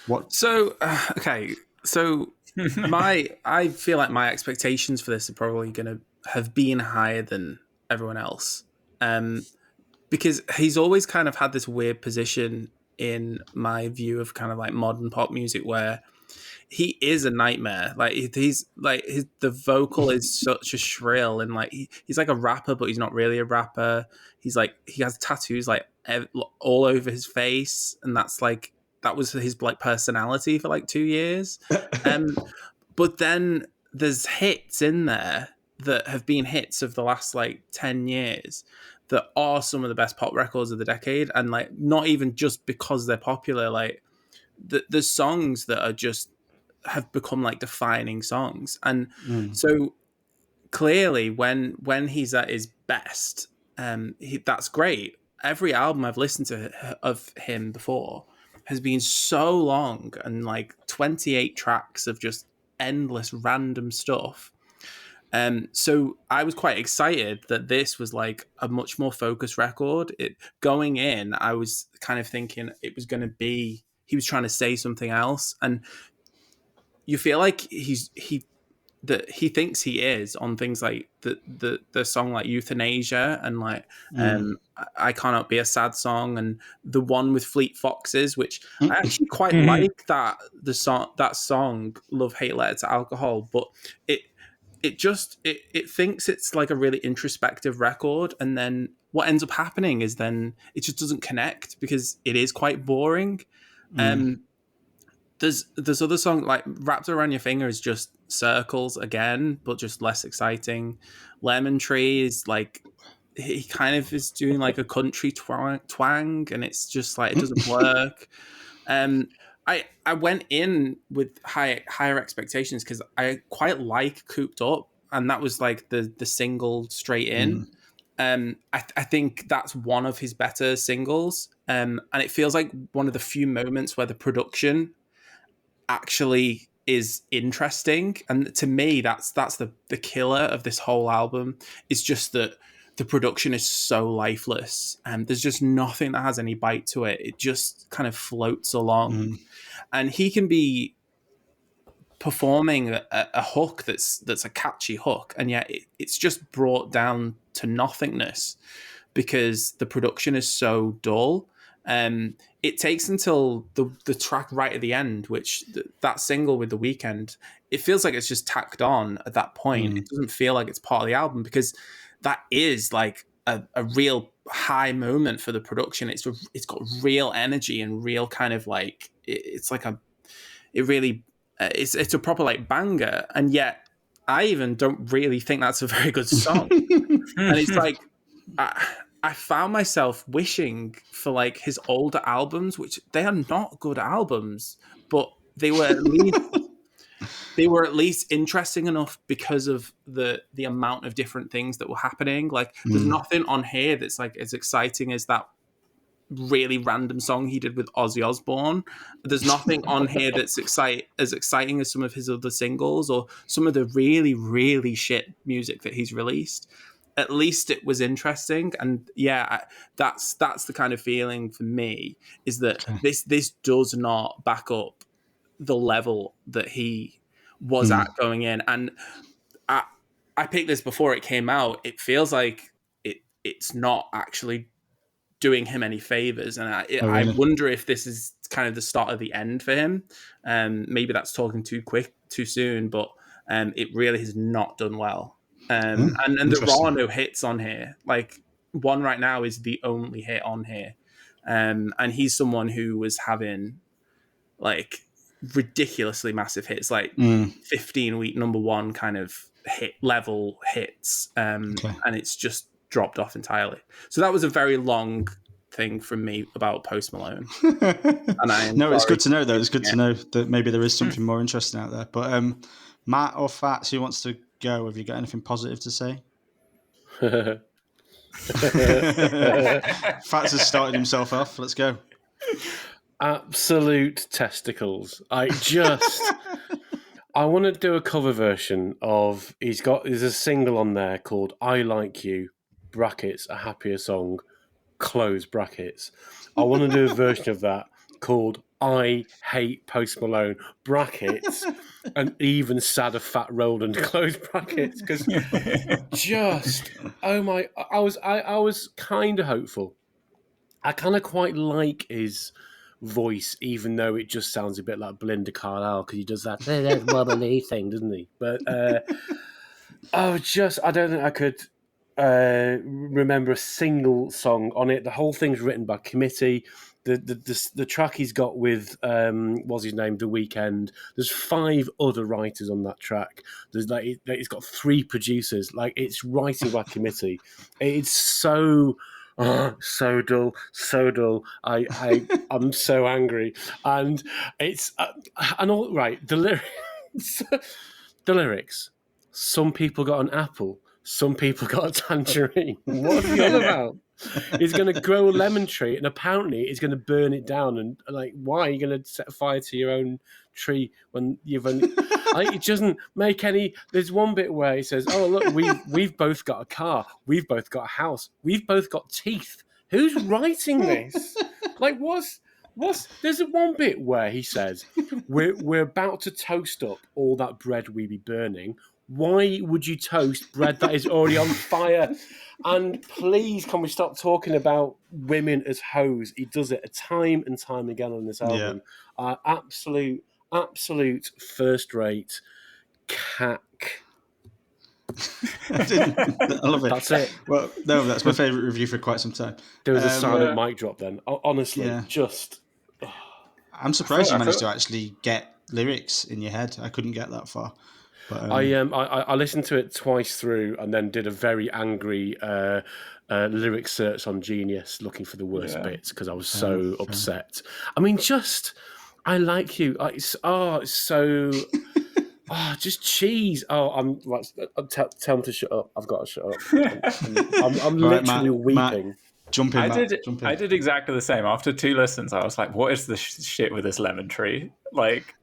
Speaker 3: What?
Speaker 2: So, okay. So, I feel like my expectations for this are probably going to have been higher than everyone else. Because he's always kind of had this weird position in my view of kind of like modern pop music where he is a nightmare. Like the vocal is such a shrill, and like he's like a rapper, but he's not really a rapper. He's like, he has tattoos like all over his face, and that was his like personality for like 2 years. But then there's hits in there that have been hits of the last like 10 years that are some of the best pop records of the decade, and like not even just because they're popular. Like the songs that are just have become like defining songs, and so clearly when he's at his best, that's great. Every album I've listened to of him before has been so long and like 28 tracks of just endless random stuff. So I was quite excited that this was like a much more focused record. Going in, I was kind of thinking it was going to be, he was trying to say something else, and you feel like he thinks he is on things like the song like Euthanasia and like I Cannot Be a Sad Song, and the one with Fleet Foxes, which I actually quite like that song Love Hate Letter to Alcohol, but it thinks it's like a really introspective record, and then what ends up happening is then it just doesn't connect because it is quite boring. There's other songs like Wrapped Around Your Finger is just circles again, but just less exciting. Lemon Tree is like, he kind of is doing like a country twang, and it's just like it doesn't work. I went in with higher expectations because I quite like Cooped Up, and that was like the single straight in. I think that's one of his better singles, and it feels like one of the few moments where the production actually is interesting. And to me, that's the killer of this whole album. It's just that the production is so lifeless, and there's just nothing that has any bite to it. It just kind of floats along, and he can be performing a hook that's a catchy hook, and yet it's just brought down to nothingness because the production is so dull. It takes until the track right at the end, which that single with The Weeknd, it feels like it's just tacked on at that point. It doesn't feel like it's part of the album because that is like a real high moment for the production. It's got real energy and real kind of like it's a proper like banger, and yet I even don't really think that's a very good song. And it's like I found myself wishing for like his older albums, which they are not good albums, but they were at least interesting enough because of the amount of different things that were happening. Like there's nothing on here that's like as exciting as that really random song he did with Ozzy Osbourne. There's nothing on here that's as exciting as some of his other singles or some of the really, really shit music that he's released. At least it was interesting, and that's the kind of feeling for me, is that this does not back up the level that he was at going in. And I picked this before it came out. It feels like it's not actually doing him any favors, and I wonder if this is kind of the start of the end for him. Maybe that's talking too soon, but it really has not done well. And there are no hits on here. Like, one right now is the only hit on here, and he's someone who was having like ridiculously massive hits, like 15-week number one kind of hit level hits, and it's just dropped off entirely. So that was a very long thing from me about Post Malone.
Speaker 3: It's good to know, though. It's good to know that maybe there is something more interesting out there. But Matt or Fats, who wants to go? Have you got anything positive to say? Fats has started himself off. Let's go.
Speaker 4: Absolute testicles. I want to do a cover version of, there's a single on there called I Like You, brackets, a happier song, close brackets. I want to do a version of that called I Hate Post Malone, brackets, an even sadder Fat Roland, close brackets, because I was kind of hopeful. I kind of quite like his voice, even though it just sounds a bit like Belinda Carlisle, because he does that wobbly thing, doesn't he? But I don't think I could remember a single song on it. The whole thing's written by committee. The track he's got with what's his name, The Weeknd. There's 5 other writers on that track. There's it's got 3 producers. Like, it's writing by committee. It's so dull. I'm so angry, and it's and all right. The lyrics. Some people got an apple. Some people got a tangerine. What's he on about? He's going to grow a lemon tree, and apparently he's going to burn it down. And like, why are you going to set fire to your own tree when you've only? It doesn't make any. There's one bit where he says, "Oh, look, we've both got a car. We've both got a house. We've both got teeth." Who's writing this? Like, what's? There's one bit where he says, "We're about to toast up all that bread we be burning." Why would you toast bread that is already on fire? And please, can we stop talking about women as hoes? He does it time and time again on this album. Yeah. Absolute first-rate cack.
Speaker 3: I love it.
Speaker 4: That's it.
Speaker 3: Well, no, that's my favourite review for quite some time.
Speaker 4: There was a silent mic drop then. Honestly, just...
Speaker 3: I'm surprised you managed to actually get lyrics in your head. I couldn't get that far. But,
Speaker 4: I listened to it twice through and then did a very angry lyric search on Genius looking for the worst bits because I was so upset. I mean, I Like You. It's so... just cheese. I'm right. Tell me to shut up. I've got to shut up. I'm literally weeping.
Speaker 3: Jump in.
Speaker 1: I did exactly the same. After 2 listens, I was like, "What is this shit with this lemon tree?" Like,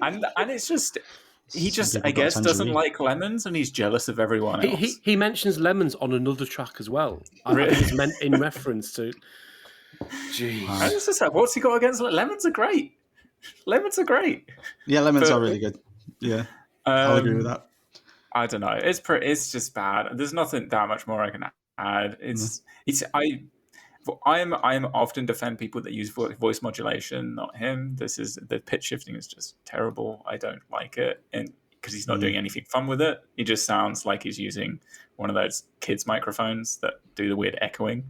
Speaker 1: and it's just he just I guess doesn't like lemons, and he's jealous of everyone else.
Speaker 4: He mentions lemons on another track as well. I think it's meant in reference to. Jeez,
Speaker 1: I was just like, what's he got against lemons? Are great. Lemons are great.
Speaker 3: Yeah, lemons are really good. Yeah, I'll agree with that.
Speaker 1: I don't know. It's just bad. There's nothing that much more I can add. I'm often defend people that use voice modulation, not him. The pitch shifting is just terrible. I don't like it, and because he's not doing anything fun with it. He just sounds like he's using one of those kids' microphones that do the weird echoing.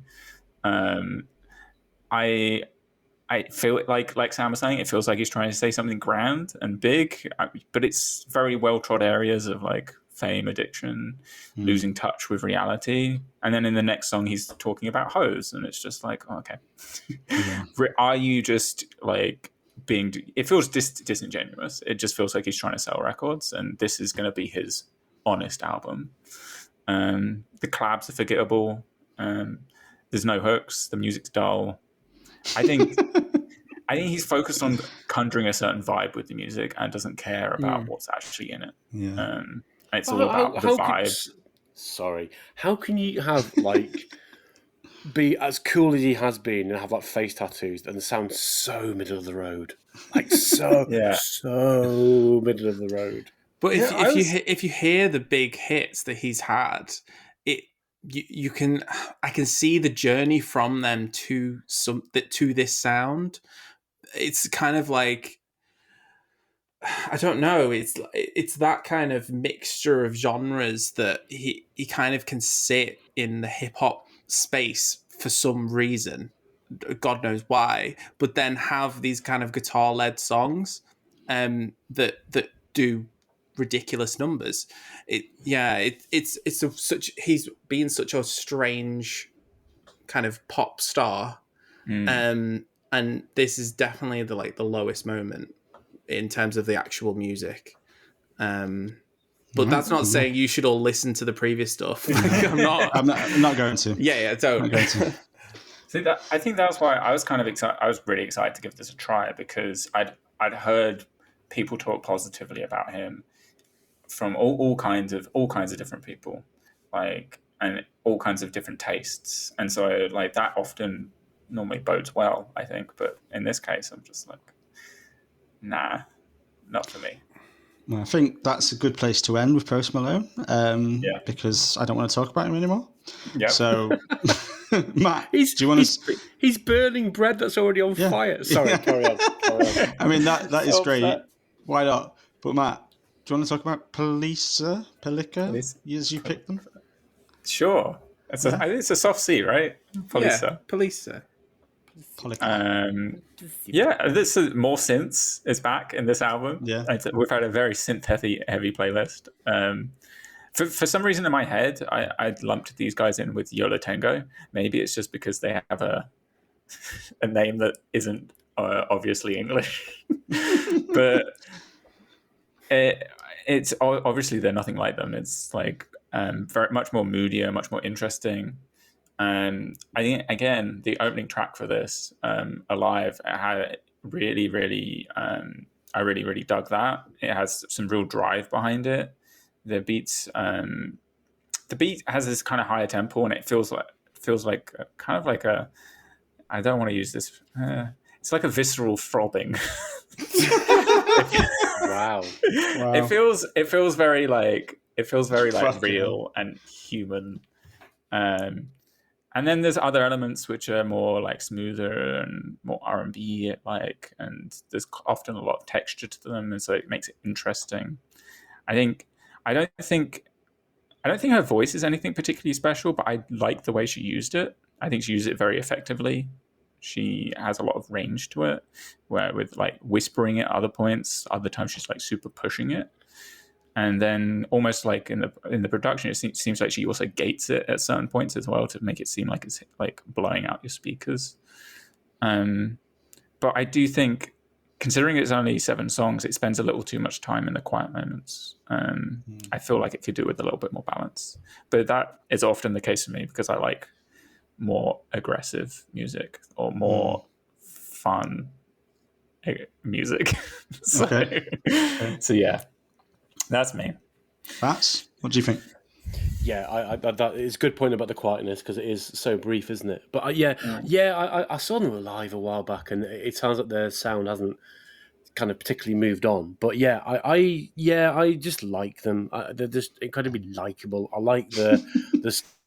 Speaker 1: I feel like Sam was saying, it feels like he's trying to say something grand and big, but it's very well-trod areas of like fame, addiction, losing touch with reality. And then in the next song, he's talking about hoes, and it's just like, oh, okay. Are you just like being... It feels disingenuous. It just feels like he's trying to sell records, and this is going to be his honest album. The collabs are forgettable. There's no hooks. The music's dull. I think he's focused on conjuring a certain vibe with the music and doesn't care about what's actually in it.
Speaker 3: Yeah.
Speaker 1: It's all about the vibe.
Speaker 4: How can you have like be as cool as he has been and have like face tattoos and sound so middle of the road, like so middle of the road?
Speaker 2: But if you hear the big hits that he's had, you can I can see the journey from them to this sound. It's kind of like, I don't know. It's that kind of mixture of genres that he kind of can sit in the hip hop space for some reason, God knows why, but then have these kind of guitar led songs that do ridiculous numbers. He's been such a strange kind of pop star, and this is definitely the lowest moment in terms of the actual music. But that's not saying you should all listen to the previous stuff. I'm
Speaker 3: not going to.
Speaker 2: Yeah, don't.
Speaker 3: I'm not going to.
Speaker 1: See, I think that's why I was kind of excited. I was really excited to give this a try because I'd heard people talk positively about him from all kinds of different people, and all kinds of different tastes, and so that often normally bodes well, I think. But in this case, I'm just like, nah, not for me.
Speaker 3: Well, I think that's a good place to end with Post Malone, because I don't want to talk about him anymore.
Speaker 1: Yeah.
Speaker 3: So, Matt,
Speaker 4: do you want to? He's burning bread that's already on fire. Sorry, carry on.
Speaker 3: I mean, that is great. Why not? But Matt, do you want to talk about Polica? As you picked them?
Speaker 1: Sure. I think it's a soft C, right? Polica.
Speaker 2: Yeah, Polica.
Speaker 1: This is more synths is back in this album.
Speaker 3: Yeah,
Speaker 1: we've had a very synth heavy playlist. For some reason in my head, I lumped these guys in with Yola Tango. Maybe it's just because they have a name that isn't obviously English, but it's obviously they're nothing like them. It's like very much more moodier, much more interesting. I think again the opening track for this, Alive, I really dug that. It has some real drive behind it. The beat has this kind of higher tempo, and it feels like kind of like a, I don't want to use this. It's like a visceral throbbing.
Speaker 4: Wow.
Speaker 1: It feels very like real and human. And then there's other elements which are more like smoother and more R&B like, and there's often a lot of texture to them, and so it makes it interesting. I don't think her voice is anything particularly special, but I like the way she used it. I think she used it very effectively. She has a lot of range to it, where with like whispering at other points, other times she's like super pushing it. And then almost like in the production, it seems like she also gates it at certain points as well to make it seem like it's like blowing out your speakers. But I do think, considering it's only 7 songs, it spends a little too much time in the quiet moments. I feel like it could do with a little bit more balance. But that is often the case for me because I like more aggressive music or more fun music. So yeah. That's me.
Speaker 3: What do you think?
Speaker 4: Yeah, that is a good point about the quietness because it is so brief, isn't it? But I saw them live a while back, and it sounds like their sound hasn't kind of particularly moved on. But I just like them. They're just incredibly likable. I like the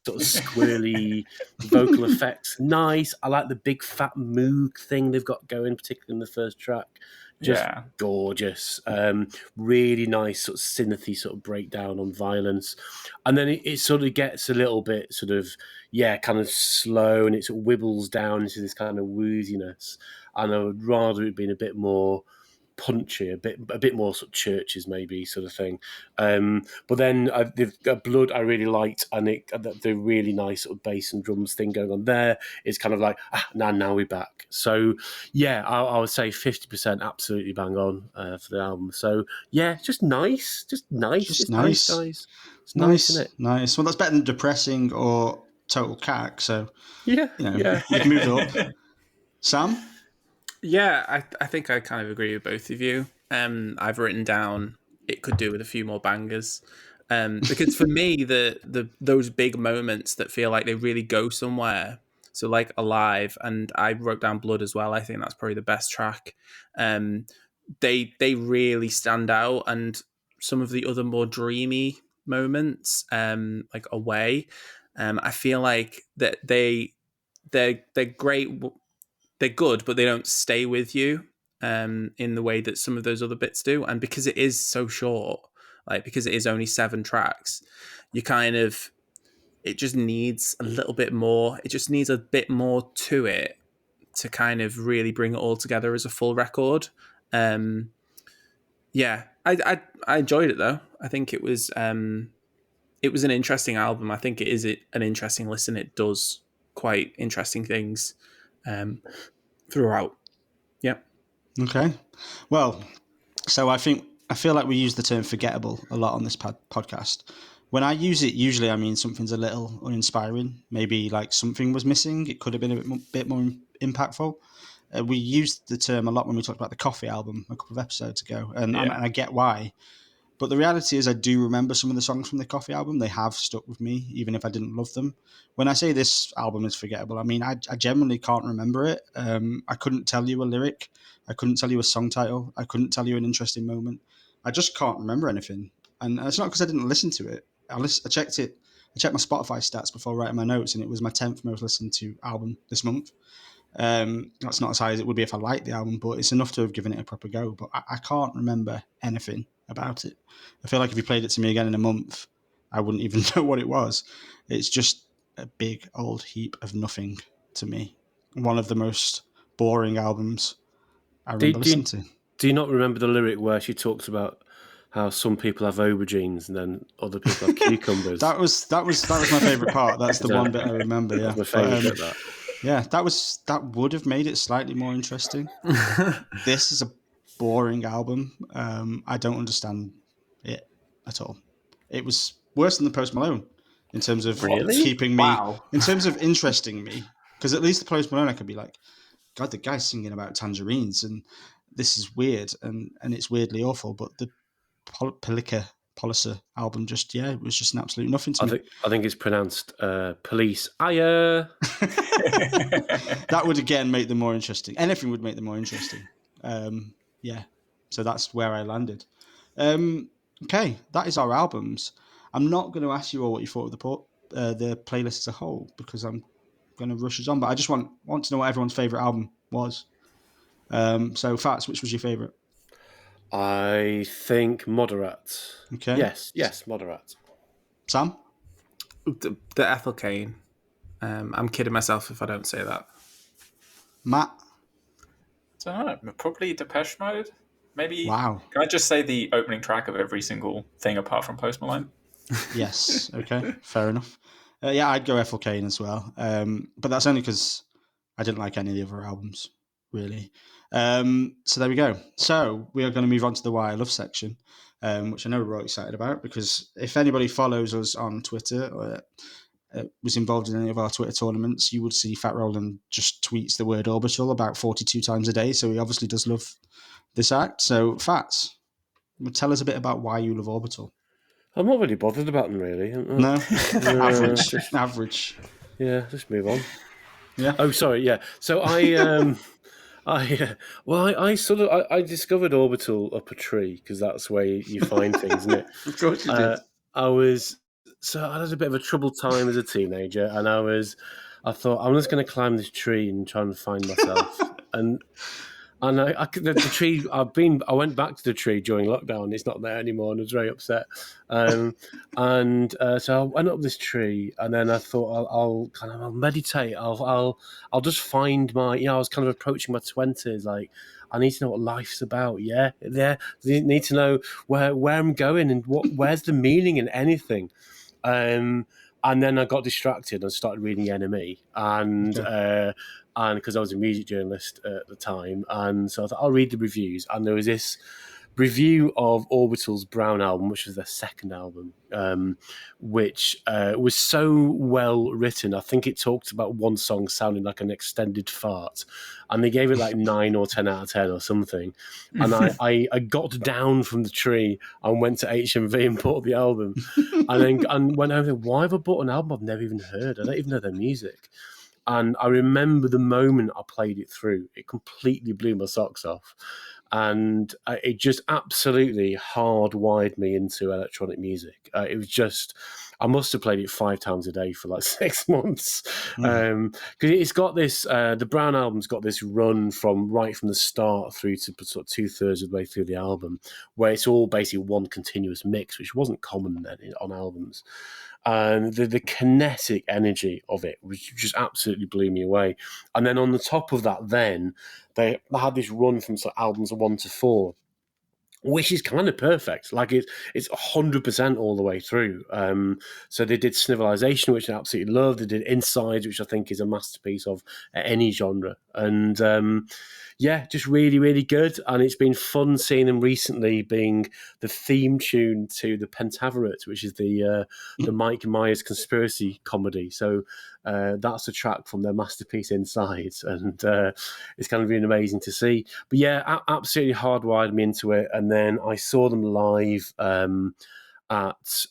Speaker 4: sort of squirrely vocal effects. Nice. I like the big fat moog thing they've got going, particularly in the first track. Just gorgeous, really nice sort of synthy sort of breakdown on violence, and then it sort of gets a little bit sort of kind of slow, and it sort of wibbles down into this kind of wooziness. And I would rather it been a bit more punchy, a bit more sort of churches maybe sort of thing. But then the Blood I really liked, and the really nice sort of bass and drums thing going on there is kind of like now we're back. So I would say 50% absolutely bang on for the album. So just nice, nice, isn't it?
Speaker 3: Nice. Well, that's better than depressing or total cack. So
Speaker 4: you've
Speaker 3: moved up. Sam?
Speaker 2: Yeah, I think I kind of agree with both of you. I've written down it could do with a few more bangers. Because for me, the those big moments that feel like they really go somewhere. So like Alive, and I wrote down Blood as well. I think that's probably the best track. They really stand out, and some of the other more dreamy moments, like Away, I feel like that they're great. They're good, but they don't stay with you in the way that some of those other bits do. And because it is so short, like because it is only 7 tracks, you kind of it just needs a little bit more. It just needs a bit more to it to kind of really bring it all together as a full record. Yeah, I enjoyed it though. I think it was an interesting album. I think it is an interesting listen. It does quite interesting things throughout. Yeah.
Speaker 3: Okay. Well, so I feel like we use the term forgettable a lot on this podcast. When I use it, usually I mean something's a little uninspiring. Maybe like something was missing. It could have been a bit more impactful. We used the term a lot when we talked about the Coffee album a couple of episodes ago, and I get why. But the reality is I do remember some of the songs from the Coffee album. They have stuck with me, even if I didn't love them. When I say this album is forgettable, I mean, I genuinely can't remember it. I couldn't tell you a lyric. I couldn't tell you a song title. I couldn't tell you an interesting moment. I just can't remember anything. And it's not because I didn't listen to it. I checked it. I checked my Spotify stats before writing my notes, and it was my 10th most listened to album this month. That's not as high as it would be if I liked the album, but it's enough to have given it a proper go. But I can't remember anything about it. I feel like if you played it to me again in a month, I wouldn't even know what it was. It's just a big old heap of nothing to me. One of the most boring albums I remember listening to.
Speaker 4: Do you not remember the lyric where she talks about how some people have aubergines and then other people have cucumbers?
Speaker 3: that was my favourite part. That's the one bit I remember. Yeah,
Speaker 4: that's my favourite bit. That.
Speaker 3: Yeah, that would have made it slightly more interesting. This is a boring album. I don't understand it at all. It was worse than the Post Malone in terms of keeping me, in terms of interesting me. Because at least the Post Malone, I could be like, God, the guy's singing about tangerines, and this is weird, and it's weirdly awful. But the Polica album it was just an absolute nothing to me.
Speaker 4: I think it's pronounced police. That
Speaker 3: would again make them more interesting. Anything would make them more interesting. So that's where I landed. Okay, that is our albums. I'm not going to ask you all what you thought of the playlist as a whole because I'm going to rush us on. But I just want to know what everyone's favourite album was. So, Fats, which was your favourite?
Speaker 4: I think Moderat.
Speaker 3: Okay.
Speaker 4: Yes, Moderat.
Speaker 3: Sam?
Speaker 2: The Ethel Cain. I'm kidding myself if I don't say that.
Speaker 3: Matt?
Speaker 1: I don't know. Probably Depeche Mode. Maybe.
Speaker 3: Wow.
Speaker 1: Can I just say the opening track of every single thing apart from Post Malone?
Speaker 3: Yes. Okay. Fair enough. I'd go Ethel Cain as well. But that's only because I didn't like any of the other albums, really. So there we go. So we are going to move on to the Why I Love section, which I know we're all excited about because if anybody follows us on Twitter or was involved in any of our Twitter tournaments, you would see Fat Roland just tweets the word Orbital about 42 times a day. So he obviously does love this act. So Fats, tell us a bit about why you love Orbital.
Speaker 4: I'm not really bothered about them, really.
Speaker 3: No? Average.
Speaker 4: Yeah, just move on.
Speaker 3: Yeah.
Speaker 4: Oh, sorry, yeah. So I discovered Orbital up a tree because that's where you find things, isn't it?
Speaker 3: Of course you did.
Speaker 4: I had a bit of a troubled time as a teenager, and I thought I'm just going to climb this tree and try and find myself. and the tree. I went back to the tree during lockdown. It's not there anymore, and I was very upset. So I went up this tree, and then I thought I'll meditate. I'll just find my. I was kind of approaching my 20s. Like I need to know what life's about. Yeah, I need to know where I'm going and where's the meaning in anything. And then I got distracted and started reading The Enemy, and because I was a music journalist at the time, and so I thought I'll read the reviews. And there was this review of Orbital's Brown album, which was their second album, which was so well written. I think it talked about one song sounding like an extended fart, and they gave it like 9 or 10 out of 10 or something. And I got down from the tree and went to HMV and bought the album, and went over there. Why have I bought an album I've never even heard? I don't even know their music. And I remember the moment I played it through, it completely blew my socks off. And it just absolutely hardwired me into electronic music. It was just, I must have played it 5 times a day for like 6 months. Because it's got this, the Brown album's got this run from right from the start through to sort of 2/3 of the way through the album, where it's all basically one continuous mix, which wasn't common then on albums. And the kinetic energy of it was just absolutely blew me away. And then on the top of that, then they had this run from sort of albums 1 to 4, which is kind of perfect. Like it's 100% all the way through. So they did Snivelization, which I absolutely love. They did Inside, which I think is a masterpiece of any genre. And yeah, just really, really good. And it's been fun seeing them recently being the theme tune to the Pentaverate, which is the Mike Myers conspiracy comedy. So that's a track from their masterpiece Inside. And it's kind of been amazing to see. But yeah, absolutely hardwired me into it. And then I saw them live at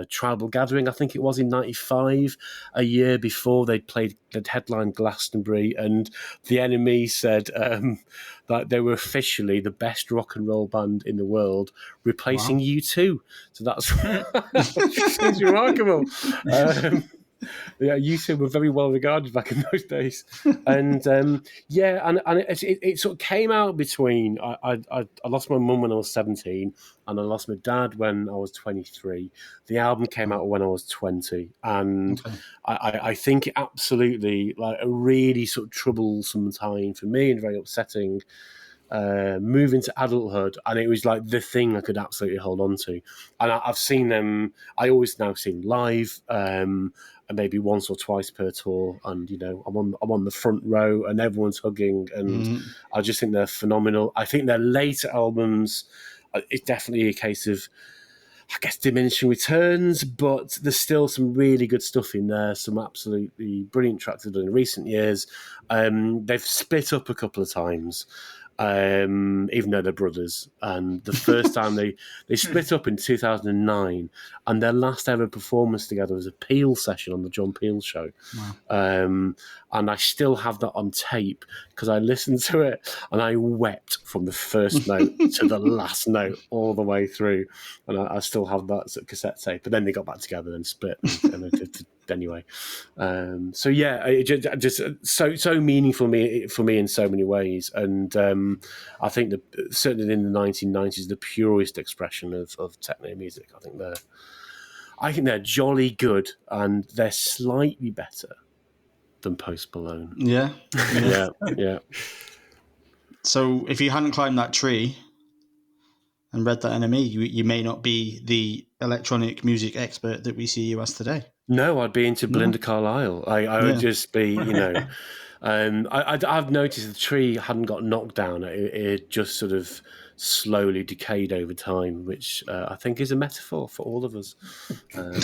Speaker 4: Tribal Gathering, I think it was in 95, a year before they'd headlined Glastonbury, and the Enemy said that they were officially the best rock and roll band in the world, replacing U2. So that's remarkable. Yeah, U2 were very well regarded back in those days, and it sort of came out between. I lost my mum when I was 17, and I lost my dad when I was 23. The album came out when I was 20, and I think it absolutely like a really sort of troublesome time for me and very upsetting. Moving to adulthood, and it was like the thing I could absolutely hold on to. And I've seen them. I always now see them live, and maybe once or twice per tour. And you know, I'm on the front row, and everyone's hugging, and I just think they're phenomenal. I think their later albums, it's definitely a case of, I guess, diminishing returns, but there's still some really good stuff in there. Some absolutely brilliant tracks they've done in recent years. They've split up a couple of times. Even though they're brothers, and the first time they split up in 2009, and their last ever performance together was a Peel session on the John Peel show. Wow. And I still have that on tape because I listened to it and I wept from the first note to the last note all the way through, and I still have that sort of cassette tape. But then they got back together and split, and anyway. So yeah, it just so meaningful for me in so many ways, and I think that certainly in the 1990s, the purest expression of techno music. I think they're jolly good, and they're slightly better than Post Malone.
Speaker 3: Yeah.
Speaker 4: Yeah.
Speaker 3: So if you hadn't climbed that tree and read that Enemy, you may not be the electronic music expert that we see you as today.
Speaker 4: No, I'd be into Belinda Carlisle. I would just be, you know. I've noticed the tree hadn't got knocked down. It just sort of slowly decayed over time, which I think is a metaphor for all of us. And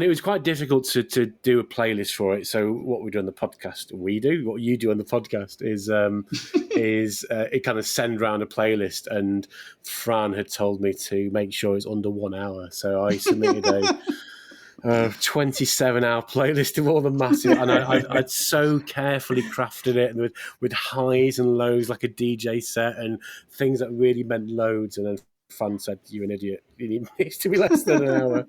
Speaker 4: it was quite difficult to do a playlist for it. So what we do on the podcast, what you do on the podcast is it kind of send around a playlist, and Fran had told me to make sure it's under 1 hour. So I submitted a 27-hour playlist of all the massive, and I'd so carefully crafted it, and with highs and lows like a DJ set, and things that really meant loads. And then Fran said, "You're an idiot. It needs to be less than an hour."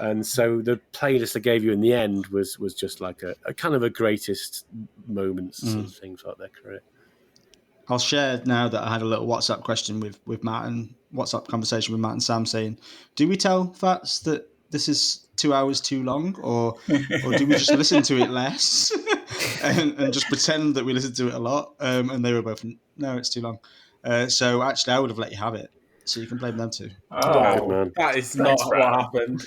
Speaker 4: And so the playlist I gave you in the end was just like a kind of a greatest moments sort of thing throughout their career.
Speaker 3: I'll share now that I had a little WhatsApp question with Matt, and WhatsApp conversation with Matt and Sam saying, "Do we tell Fats that this is 2 hours too long, or do we just listen to it less and just pretend that we listen to it a lot?" And they were both, "No, it's too long." So actually, I would have let you have it, so you can blame them too.
Speaker 2: Oh, man. That is not what happened.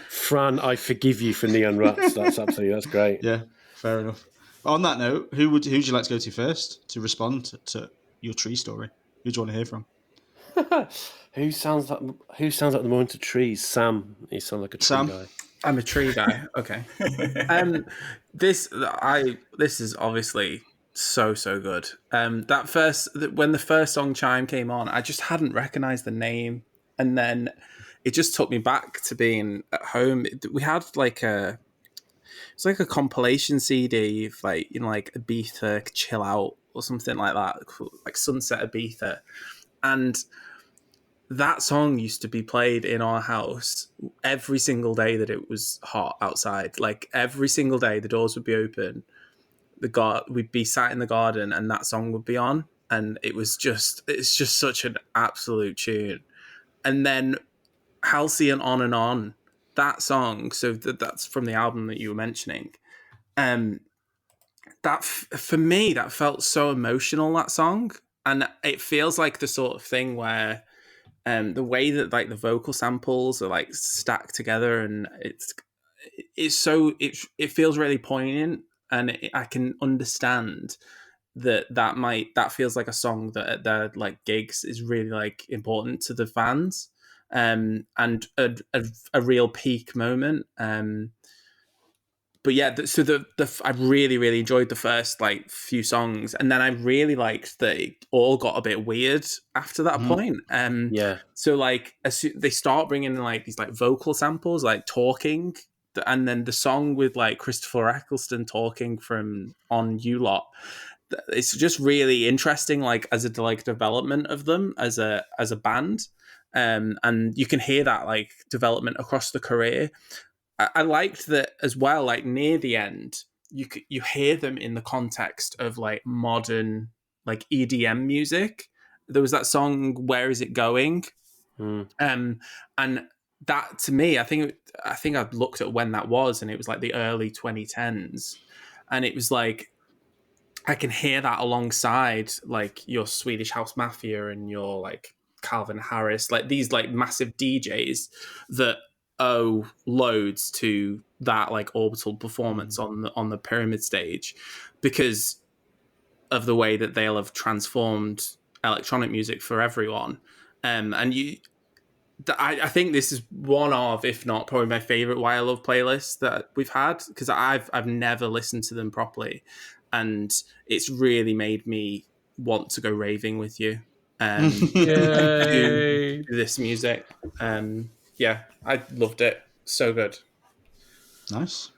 Speaker 4: Fran, I forgive you for Neon Rats. That's great.
Speaker 3: Yeah, fair enough. On that note, who'd you like to go to first to respond to your tree story? Who do you want to hear from?
Speaker 4: Who sounds like the moment of trees? Sam. He sounds like a tree
Speaker 3: Sam?
Speaker 4: guy.
Speaker 2: I'm a tree guy. Okay. This is obviously so good. When the first song Chime came on, I just hadn't recognized the name, and then it just took me back to being at home. We had it's like a compilation CD of like Ibiza Chill Out or something like that, like Sunset Ibiza, and that song used to be played in our house every single day that it was hot outside. Like every single day, the doors would be open, we'd be sat in the garden, and that song would be on, and it's just such an absolute tune. And then Halcyon On and On, that song. So that's from the album that you were mentioning. For me, that felt so emotional, that song, and it feels like the sort of thing where the way that like the vocal samples are like stacked together, and it feels really poignant, and I can understand that feels like a song that at their like gigs is really like important to the fans, and a real peak moment. But yeah, I really enjoyed the first like few songs, and then I really liked that it all got a bit weird after that point.
Speaker 4: Yeah.
Speaker 2: So like they start bringing in like these like vocal samples, like talking, and then the song with like Christopher Eccleston talking from On You Lot. It's just really interesting, like as a like development of them as a band, and you can hear that like development across the career. I liked that as well. Like near the end, you hear them in the context of like modern like EDM music. There was that song "Where Is It Going," and that to me, I think I looked at when that was, and it was like the early 2010s, and it was like I can hear that alongside like your Swedish House Mafia and your like Calvin Harris, like these like massive DJs that owe loads to that like Orbital performance on the Pyramid stage, because of the way that they'll have transformed electronic music for everyone. I think this is one of, if not probably my favorite Why I Love playlist that we've had, because I've never listened to them properly, and it's really made me want to go raving with you to this music. Yeah, I loved it. So good.
Speaker 3: Nice.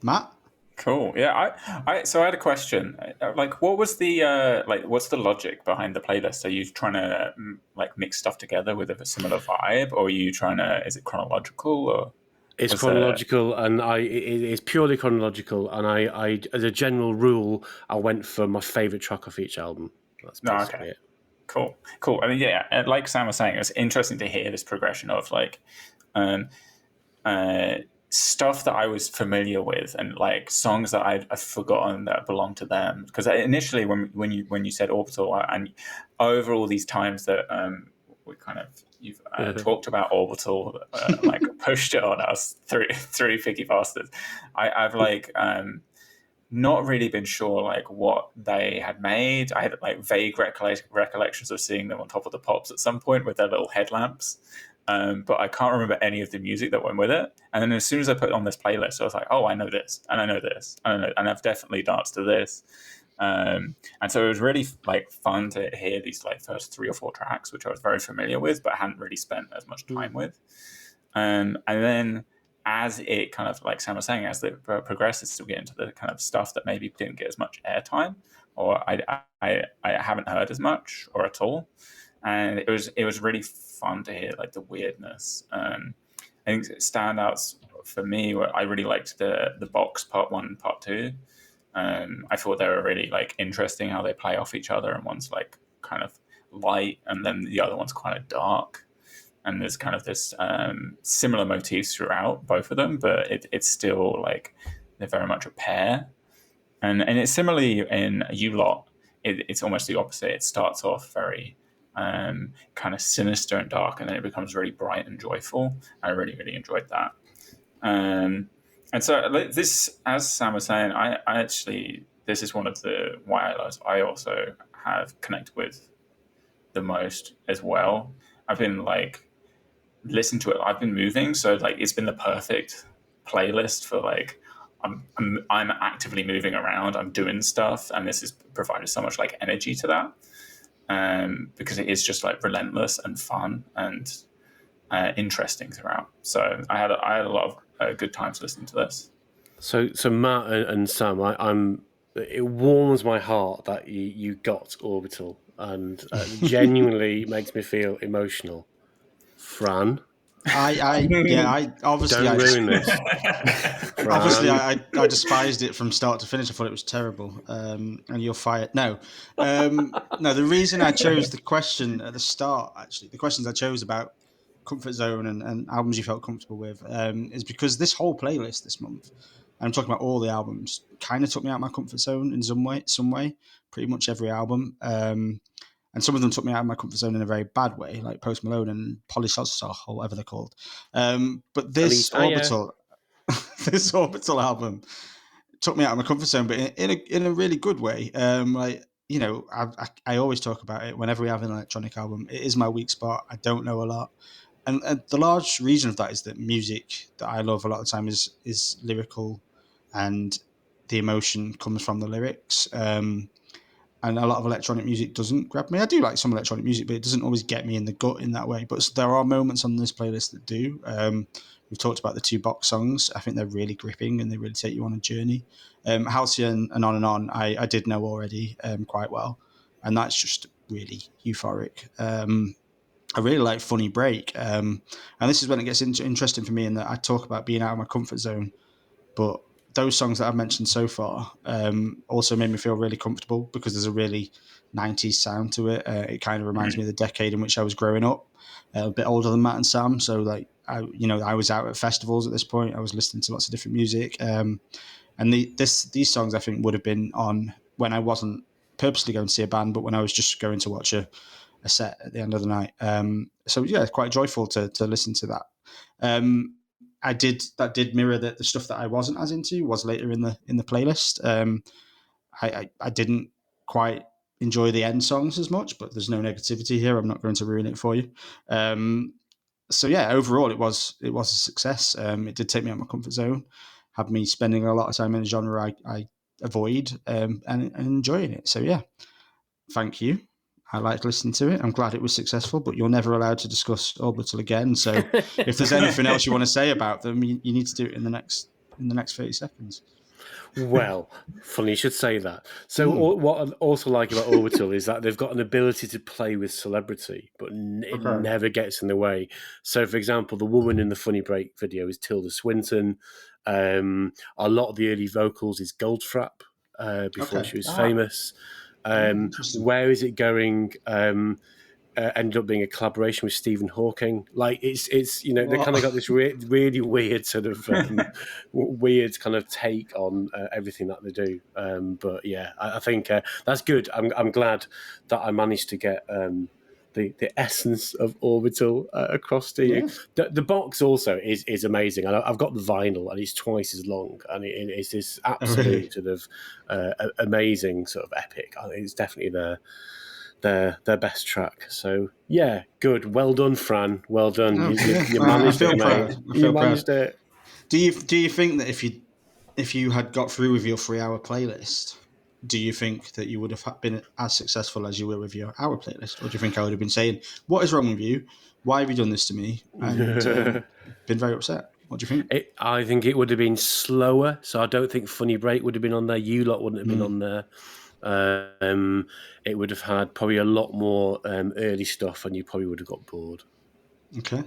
Speaker 3: Matt?
Speaker 1: Cool. Yeah. So I had a question. Like, what was the what's the logic behind the playlist? Are you trying to like mix stuff together with a similar vibe, or are you trying to? Is it chronological or?
Speaker 4: It's chronological, and it's purely chronological. And I, as a general rule, I went for my favorite track off each album. That's basically it.
Speaker 1: Cool. I mean, yeah, like Sam was saying, it's interesting to hear this progression of like, stuff that I was familiar with, and like songs that I'd forgotten that belonged to them. Because initially, when you said Orbital, and over all these times that we kind of you've talked about Orbital, like pushed it on us through Picky Bastards, I've like not really been sure like what they had made. I had like vague recollections of seeing them on Top of the Pops at some point with their little headlamps. But I can't remember any of the music that went with it. And then as soon as I put it on this playlist, I was like, oh, I know this, and I know this, and I've definitely danced to this. And so it was really like fun to hear these like first 3 or 4 tracks, which I was very familiar with, but hadn't really spent as much time with. And then as it kind of, like Sam was saying, as it progresses, to get into the kind of stuff that maybe didn't get as much airtime, or I haven't heard as much or at all. And it was really fun to hear like the weirdness. I think standouts for me were, I really liked the Box Part 1 and Part 2. I thought they were really like interesting how they play off each other, and one's like kind of light and then the other one's kind of dark, and there's kind of this similar motifs throughout both of them, but it's still like they're very much a pair. And it's similarly in You Lot, it's almost the opposite. It starts off very kind of sinister and dark, and then it becomes really bright and joyful. I really enjoyed that. And And so this, as Sam was saying, I actually, this is one of the wireless I also have connected with the most as well. I've been like listening to it. I've been moving, so like it's been the perfect playlist for like I'm actively moving around. I'm doing stuff, and this has provided so much like energy to that, because it is just like relentless and fun and interesting throughout. So I had a lot of good times listening to this.
Speaker 4: So Matt and Sam, it warms my heart that you got Orbital, and genuinely makes me feel emotional. Fran,
Speaker 3: I obviously
Speaker 4: don't ruin this.
Speaker 3: Obviously, I despised it from start to finish. I thought it was terrible, and you're fired. No, the reason I chose the question at the start, actually, the questions I chose about comfort zone and albums you felt comfortable with, is because this whole playlist this month, and I'm talking about all the albums, kind of took me out of my comfort zone in some way. Pretty much every album. And some of them took me out of my comfort zone in a very bad way, like Post Malone and Polica or whatever they're called. But this Orbital, this Orbital album took me out of my comfort zone, but in a really good way. Like, you know, I always talk about it whenever we have an electronic album. It is my weak spot. I don't know a lot. And the large reason of that is that music that I love a lot of the time is lyrical, and the emotion comes from the lyrics. And a lot of electronic music doesn't grab me. I do like some electronic music, but it doesn't always get me in the gut in that way. But there are moments on this playlist that do. We've talked about the 2 box songs. I think they're really gripping and they really take you on a journey. Halcyon and On, I did know already quite well. And that's just really euphoric. I really like Funny Break. And this is when it gets interesting for me, in that I talk about being out of my comfort zone. But those songs that I've mentioned so far also made me feel really comfortable, because there's a really 90s sound to it. It kind of reminds me of the decade in which I was growing up, a bit older than Matt and Sam. So like, I was out at festivals at this point. I was listening to lots of different music. And these songs, I think, would have been on when I wasn't purposely going to see a band, but when I was just going to watch a set at the end of the night. So yeah, it's quite joyful to listen to that. That did mirror the stuff that I wasn't as into was later in the playlist. I didn't quite enjoy the end songs as much, but there's no negativity here. I'm not going to ruin it for you. So yeah, overall it was a success. It did take me out of my comfort zone, had me spending a lot of time in a genre I avoid, and enjoying it. So yeah, thank you. I liked listening to it. I'm glad it was successful, but you're never allowed to discuss Orbital again. So if there's anything else you want to say about them, you need to do it in the next 30 seconds.
Speaker 4: Well, funny you should say that. So what I also like about Orbital is that they've got an ability to play with celebrity, but it never gets in the way. So, for example, the woman in the Funny Break video is Tilda Swinton. A lot of the early vocals is Goldfrapp before she was famous. Where is it going? Ended up being a collaboration with Stephen Hawking. Like it's they kind of got this really weird sort of weird kind of take on everything that they do. But yeah, I think that's good. I'm glad that I managed to get the essence of Orbital across to you. The box also is amazing. I've got the vinyl, and it's twice as long, and it's this absolute sort of amazing sort of epic. I think it's definitely their best track. So yeah, good. Well done, Fran. Well done. You managed it, mate. You managed it.
Speaker 3: Do you think that if you had got through with your 3-hour playlist, do you think that you would have been as successful as you were with your hour playlist? Or do you think I would have been saying, what is wrong with you? Why have you done this to me? And been very upset. What do you think?
Speaker 4: I think it would have been slower. So I don't think Funny Break would have been on there. You lot wouldn't have been on there. It would have had probably a lot more early stuff, and you probably would have got bored.
Speaker 3: Okay.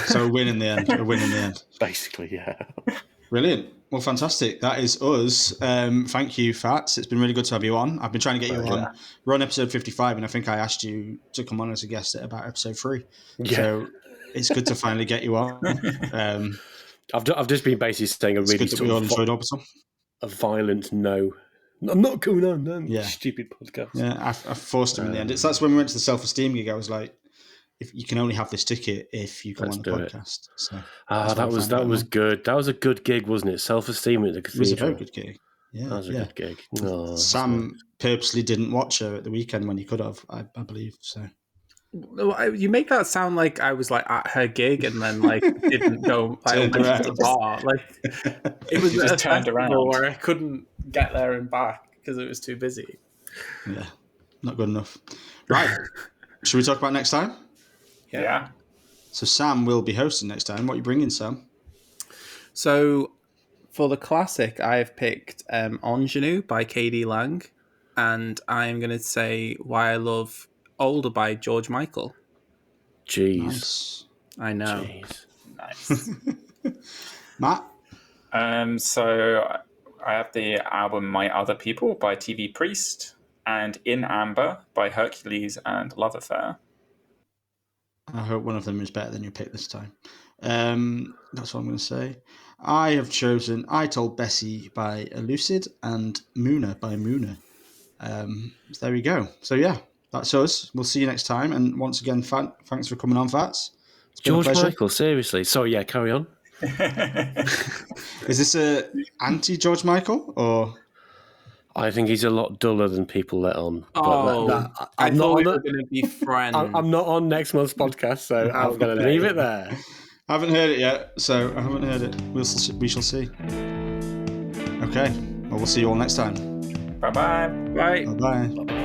Speaker 3: So a win in the end.
Speaker 4: Basically, yeah.
Speaker 3: Brilliant. Well, fantastic. That is us. Thank you, Fats. It's been really good to have you on. I've been trying to get you on. We're on episode 55, and I think I asked you to come on as a guest at about episode 3. Yeah. So it's good to finally get you on.
Speaker 4: I've just been basically saying a really
Speaker 3: sort of
Speaker 4: a violent no. I'm not coming on. Stupid podcast.
Speaker 3: Yeah, I forced him in the end. That's when we went to the self-esteem gig. I was like, if you can only have this ticket if you go
Speaker 4: Let's
Speaker 3: on the
Speaker 4: do it.
Speaker 3: podcast. So
Speaker 4: that was good. That was a good gig, wasn't it? Self-esteem at the cathedral.
Speaker 3: It was a very good gig. Yeah,
Speaker 4: that was a good gig. Oh,
Speaker 3: Sam purposely didn't watch her at the weekend when he could have, I believe. So
Speaker 2: you make that sound like I was like at her gig and then like didn't go like to the bar. Like it was
Speaker 1: just turned around
Speaker 2: where I couldn't get there and back because it was too busy.
Speaker 3: Yeah, not good enough. Right. Should we talk about next time?
Speaker 1: Yeah.
Speaker 3: So Sam will be hosting next time. What are you bringing, Sam?
Speaker 2: So for the classic, I have picked Ingenue by K.D. Lang, and I'm going to say Why I Love Older by George Michael.
Speaker 4: Jeez.
Speaker 3: Nice.
Speaker 2: I know.
Speaker 4: Jeez.
Speaker 1: Nice.
Speaker 3: Matt?
Speaker 1: So I have the album My Other People by TV Priest and In Amber by Hercules and Love Affair.
Speaker 3: I hope one of them is better than your pick this time. That's what I'm going to say. I have chosen I Told Bessie by Elucid and Moona by Moona. So there we go. So yeah, that's us. We'll see you next time. And once again, thanks for coming on, Fats.
Speaker 4: George Michael, seriously. Sorry, yeah, carry on.
Speaker 3: Is this a anti-George Michael or?
Speaker 4: I think he's a lot duller than people let on.
Speaker 2: I thought we were going to be friends.
Speaker 4: I'm not on next month's podcast, so I'm going to leave it there.
Speaker 3: I haven't heard it yet, so I haven't heard it. We shall see. Okay, well, we'll see you all next time.
Speaker 1: Bye-bye.
Speaker 2: Bye.
Speaker 3: Bye-bye.